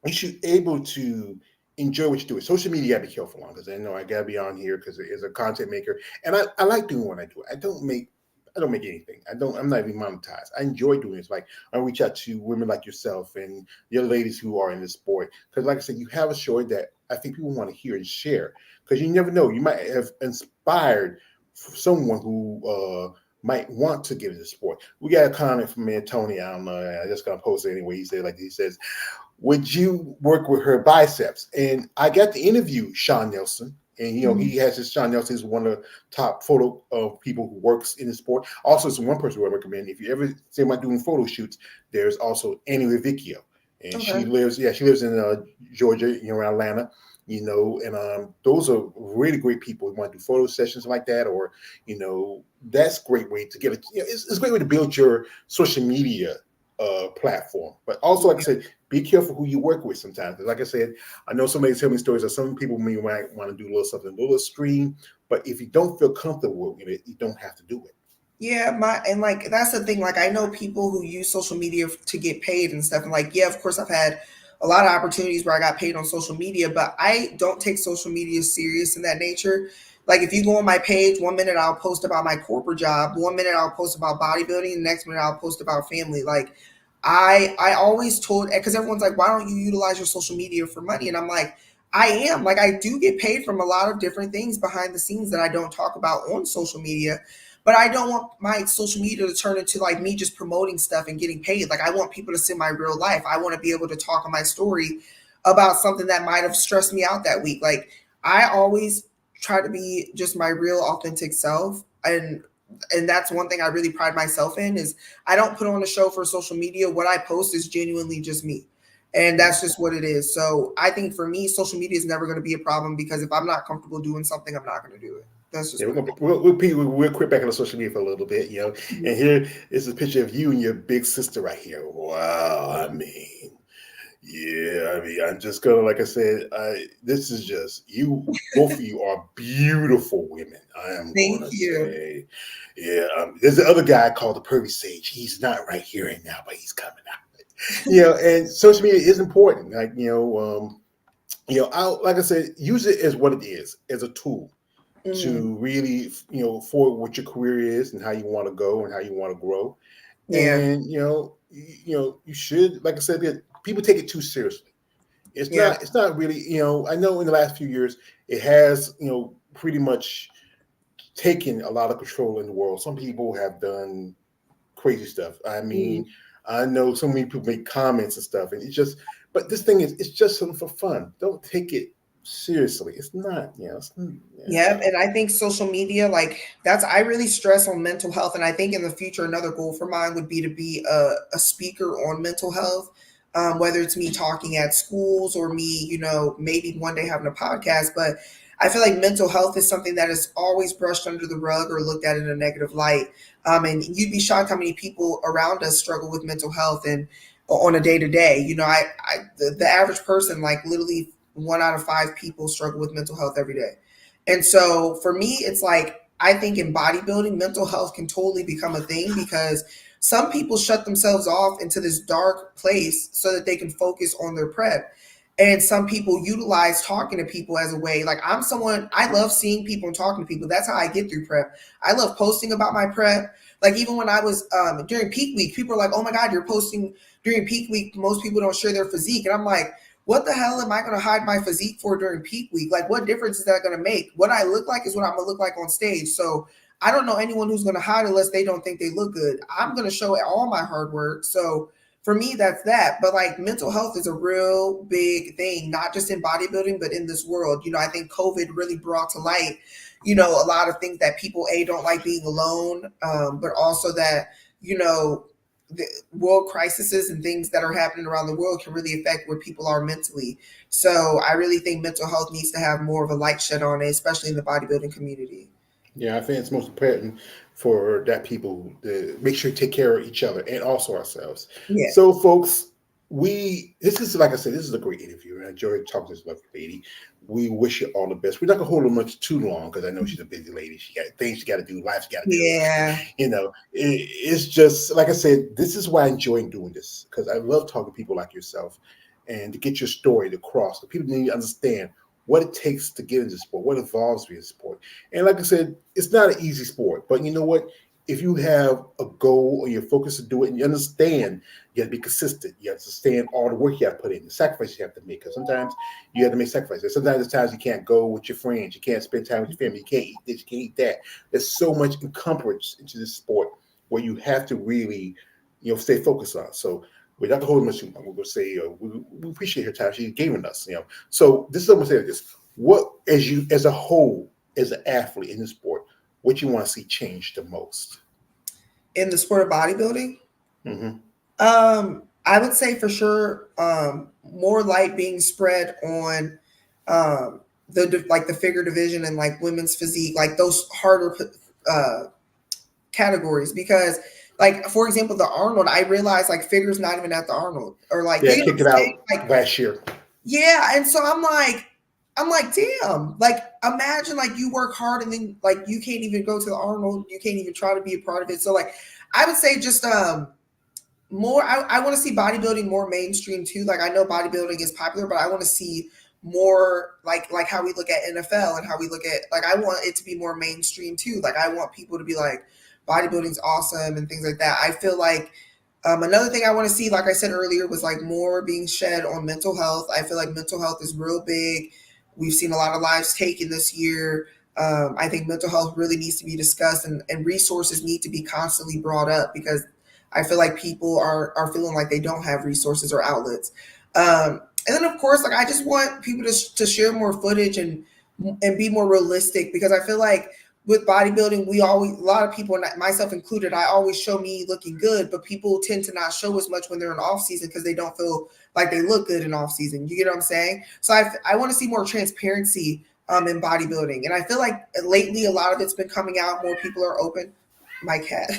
[SPEAKER 1] you should able to enjoy what you're doing. Social media, you gotta be careful on, because I know I gotta be on here because as a content maker, and I like doing what I do. I don't make anything. I'm not even monetized. I enjoy doing this. Like I reach out to women like yourself and the other ladies who are in this sport, because like I said, you have a story that I think people want to hear and share, because you never know, you might have inspired someone who might want to get into sport. We got a comment from Tony. I don't know. I just gonna post it anyway. He says, "Would you work with her biceps?" And I got to interview Sean Nelson, and he has his Sean Nelson is one of the top photo people who works in the sport. Also, it's one person who I recommend. If you ever think about doing photo shoots, there's also Annie Revicchio, and she lives in Georgia, around Atlanta. And those are really great people who want to do photo sessions like that, or that's a great way to get it. It's a great way to build your social media platform. But also, like I said, be careful who you work with sometimes. Like I said, I know somebody tell me stories that some people might want to do a little something, a little extreme, but if you don't feel comfortable with it, you don't have to do it.
[SPEAKER 2] Yeah, that's the thing. Like I know people who use social media to get paid and stuff. And like, of course I've had a lot of opportunities where I got paid on social media, but I don't take social media serious in that nature. Like if you go on my page, 1 minute I'll post about my corporate job, 1 minute I'll post about bodybuilding, the next minute I'll post about family. Like I always told, because everyone's like, why don't you utilize your social media for money? And I'm like, I am. Like I do get paid from a lot of different things behind the scenes that I don't talk about on social media. But I don't want my social media to turn into like me just promoting stuff and getting paid. Like I want people to see my real life. I want to be able to talk on my story about something that might have stressed me out that week. Like I always try to be just my real authentic self. And that's one thing I really pride myself in is I don't put on a show for social media. What I post is genuinely just me. And that's just what it is. So I think for me, social media is never going to be a problem, because if I'm not comfortable doing something, I'm not going to do it. That's just
[SPEAKER 1] we'll quit back on the social media for a little bit, And here is a picture of you and your big sister right here. Wow, I mean, Yeah, I mean, I'm just gonna, like I said, this is just you. Both of you are beautiful women. I am
[SPEAKER 2] Thank
[SPEAKER 1] gonna
[SPEAKER 2] you.
[SPEAKER 1] say, yeah. There's the other guy called the Pervy Sage. He's not right here right now, but he's coming out. And social media is important. Like I like I said, use it as what it is, as a tool
[SPEAKER 2] Mhm.
[SPEAKER 1] to really, for what your career is and how you want to go and how you want to grow.
[SPEAKER 2] Yeah,
[SPEAKER 1] And you should, like I said, people take it too seriously. It's
[SPEAKER 2] yeah,
[SPEAKER 1] not. It's not really. I know in the last few years it has. Pretty much taken a lot of control in the world. Some people have done crazy stuff. I
[SPEAKER 2] mhm.
[SPEAKER 1] mean, I know so many people make comments and stuff, and it's just. But this thing is, it's just something for fun. Don't take it seriously. It's not.
[SPEAKER 2] Yep. And I think social media, like I really stress on mental health. And I think in the future, another goal for mine would be to be a speaker on mental health, whether it's me talking at schools or me, maybe one day having a podcast. But I feel like mental health is something that is always brushed under the rug or looked at in a negative light. And you'd be shocked how many people around us struggle with mental health and on a day to day. The average person, like literally 1 out of 5 people struggle with mental health every day. And so for me, it's like, I think in bodybuilding, mental health can totally become a thing because some people shut themselves off into this dark place so that they can focus on their prep. And some people utilize talking to people as a way. Like I'm someone, I love seeing people and talking to people. That's how I get through prep. I love posting about my prep. Like even when I was during peak week, people are like, "Oh my God, you're posting during peak week." Most people don't share their physique, and I'm like, what the hell am I going to hide my physique for during peak week? Like, what difference is that going to make? What I look like is what I'm going to look like on stage. So I don't know anyone who's going to hide unless they don't think they look good. I'm going to show all my hard work. So for me, that's that. But like mental health is a real big thing, not just in bodybuilding, but in this world. I think COVID really brought to light, a lot of things that people, don't like being alone, but also that, the world crises and things that are happening around the world can really affect where people are mentally. So I really think mental health needs to have more of a light shed on it, especially in the bodybuilding community.
[SPEAKER 1] Yeah, I think it's most important for that people to make sure to take care of each other and also ourselves.
[SPEAKER 2] Yeah.
[SPEAKER 1] So, folks, this is, like I said, this is a great interview. I enjoyed talking to this lovely lady. We wish you all the best. We're not gonna hold her much too long because I know she's a busy lady. She got things she got to do, life she got to deal with.
[SPEAKER 2] Yeah.
[SPEAKER 1] It's just like I said. This is why I enjoy doing this because I love talking to people like yourself and to get your story across. The people need to understand what it takes to get into sport, what involves being in sport. And like I said, it's not an easy sport, but you know what? If you have a goal or you're focused to do it and you understand, you have to be consistent. You have to understand all the work you have to put in, the sacrifices you have to make. Because sometimes you have to make sacrifices. Sometimes there's times you can't go with your friends. You can't spend time with your family. You can't eat this. You can't eat that. There's so much encumbrance into this sport where you have to really, stay focused on. So we're not going to hold much too long. We're going to say we appreciate her time she's given us. So this is what I'm going to say. This: what, as a whole, as an athlete in the sport, what you want to see change the most?
[SPEAKER 2] In the sport of bodybuilding,
[SPEAKER 1] Mm-hmm.
[SPEAKER 2] I would say for sure, more light being spread on the figure division and like women's physique, like those harder uh, categories. Because like for example, the Arnold, I realized like figure's not even at the Arnold, or like
[SPEAKER 1] Yeah,
[SPEAKER 2] you know what
[SPEAKER 1] kicked it
[SPEAKER 2] I'm saying?
[SPEAKER 1] out
[SPEAKER 2] Like
[SPEAKER 1] last year.
[SPEAKER 2] yeah, and so I'm like, damn. Like, imagine like you work hard and then like you can't even go to the Arnold. You can't even try to be a part of it. So like, I would say just more. I want to see bodybuilding more mainstream too. Like, I know bodybuilding is popular, but I want to see more like how we look at NFL and how we look at like I want it to be more mainstream too. Like, I want people to be like, bodybuilding's awesome and things like that. I feel like another thing I want to see, like I said earlier, was like more being shed on mental health. I feel like mental health is real big. We've seen a lot of lives taken this year. I think mental health really needs to be discussed, and resources need to be constantly brought up because I feel like people are feeling like they don't have resources or outlets. And then of course, like I just want people to share more footage and be more realistic because I feel like with bodybuilding, we always, a lot of people, and myself included, I always show me looking good, but people tend to not show as much when they're in off season because they don't feel like they look good in off season. You get what I'm saying? So I want to see more transparency in bodybuilding, and I feel like lately a lot of it's been coming out. More people are open. My cat.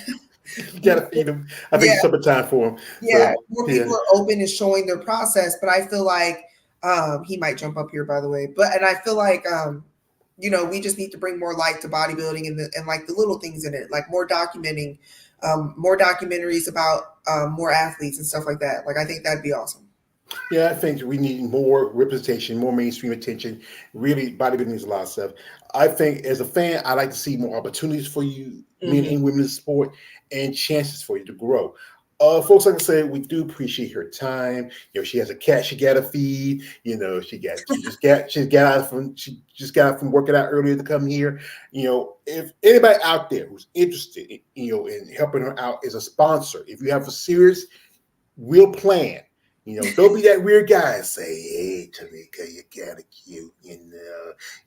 [SPEAKER 1] You gotta feed him. I think
[SPEAKER 2] Yeah,
[SPEAKER 1] it's summertime for him.
[SPEAKER 2] yeah.
[SPEAKER 1] So
[SPEAKER 2] More
[SPEAKER 1] yeah,
[SPEAKER 2] people are open and showing their process, but I feel like he might jump up here, by the way. And I feel like we just need to bring more light to bodybuilding and like the little things in it, like more documenting, more documentaries about more athletes and stuff like that. Like I think that'd be awesome.
[SPEAKER 1] yeah, I think we need more representation, more mainstream attention. Really, bodybuilding needs a lot of stuff. I think as a fan, I like to see more opportunities for you, men
[SPEAKER 2] Mm-hmm.
[SPEAKER 1] and women in sport, and chances for you to grow. Folks, like I said, we do appreciate her time. She has a cat she got to feed. She just got out from working out earlier to come here. If anybody out there who's interested, in helping her out as a sponsor, if you have a serious real plan. Don't be that weird guy and say, "Hey, Tamika, you got a cute,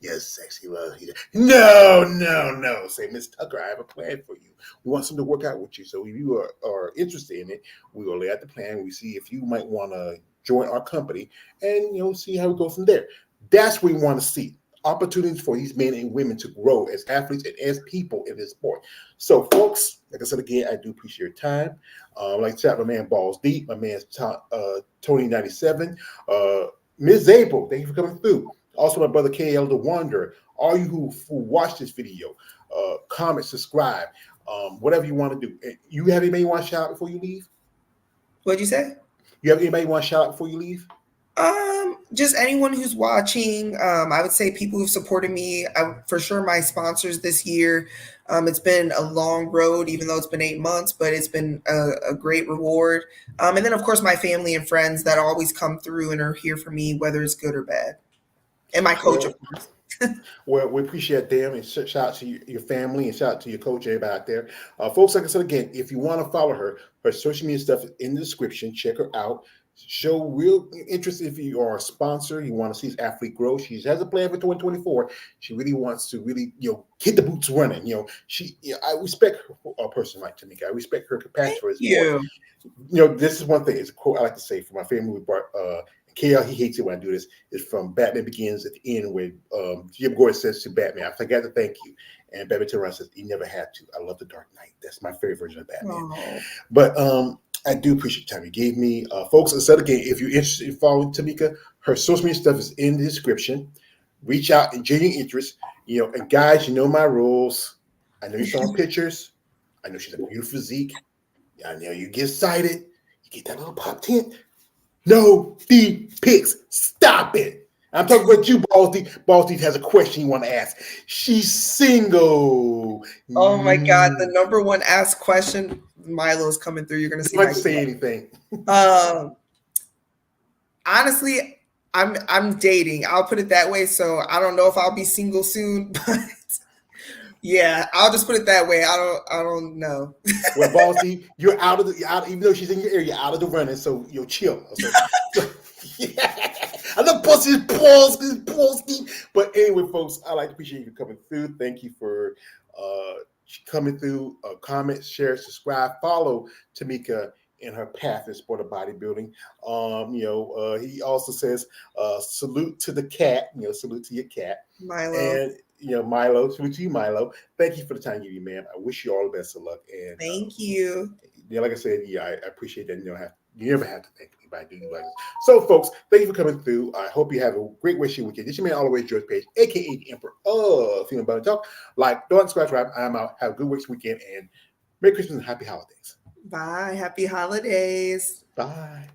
[SPEAKER 1] you're sexy." Well, no, no, no. Say, Miss Tucker, I have a plan for you. We want something to work out with you. So if you are interested in it, we will lay out the plan. We see if you might want to join our company, and see how we go from there. That's what we want to see. Opportunities for these men and women to grow as athletes and as people in this sport. So, folks, like I said again, I do appreciate your time. Like I said, my man Balls Deep, my man Tony97, Ms. April, thank you for coming through. Also, my brother KL the Wanderer. All you who watch this video, comment, subscribe, whatever you want to do. You have anybody you want to shout out before you leave?
[SPEAKER 2] What'd you say?
[SPEAKER 1] You have anybody you want to shout out before you leave?
[SPEAKER 2] Just anyone who's watching. I would say people who've supported me. For sure, my sponsors this year. It's been a long road, even though it's been 8 months, but it's been a great reward. And then, of course, my family and friends that always come through and are here for me, whether it's good or bad. And my coach,
[SPEAKER 1] Well,
[SPEAKER 2] of course.
[SPEAKER 1] well, we appreciate them, and shout out to your family, and shout out to your coach, everybody out there. Folks, like I said again, if you want to follow her social media stuff is in the description. Check her out. Show real interest if you are a sponsor. You want to see this athlete grow. She has a plan for 2024. She really wants to really, get the boots running. I respect a person like Tamika. I respect her capacity
[SPEAKER 2] Thank
[SPEAKER 1] for this sport.
[SPEAKER 2] you.
[SPEAKER 1] This is one thing. It's a quote I like to say for my family. We brought KL, he hates it when I do this. It's from Batman Begins at the end where Jim Gordon says to Batman, "I forgot to thank you." And Batman turns around and says, "You never had to. I love the Dark Knight." That's my favorite version of Batman.
[SPEAKER 2] Oh.
[SPEAKER 1] But I do appreciate the time you gave me. Folks, I said again, if you're interested in following Tamika, her social media stuff is in the description. Reach out in genuine interest. And guys, you know my rules. I know you saw pictures. I know she's a beautiful physique. I know you get excited. You get that little pop tint. No deep pics. Stop it. I'm talking about you, Balls Deep. Balls Deep has a question you want to ask. She's single.
[SPEAKER 2] Oh my God, the number one asked question, Milo's coming through. You're gonna see.
[SPEAKER 1] You don't have to say anything.
[SPEAKER 2] Honestly, I'm dating. I'll put it that way. So I don't know if I'll be single soon, but yeah, I'll just put it that way. I don't know.
[SPEAKER 1] Well, Balls Deep, you're out of even though she's in your area, you're out of the running, so you'll chill. So, yeah. I love busting balls deep. But anyway, folks, I like to appreciate you coming through. Thank you for coming through. Comment, share, subscribe, follow Tamika in her path in sport of bodybuilding. He also says, salute to the cat. Salute to your cat.
[SPEAKER 2] Milo.
[SPEAKER 1] And Milo, salute to you, Milo. Thank you for the time you gave me, man. I wish you all the best of luck. And
[SPEAKER 2] thank you.
[SPEAKER 1] Like I said, I appreciate that. You never have to thank me, but I do like this. So, folks, thank you for coming through. I hope you have a great rest of your weekend. This is your man, Always George Page, aka the Emperor of Female Body Talk. Don't subscribe. I'm out. Have a good weekend, and Merry Christmas and Happy Holidays.
[SPEAKER 2] Bye. Happy holidays.
[SPEAKER 1] Bye.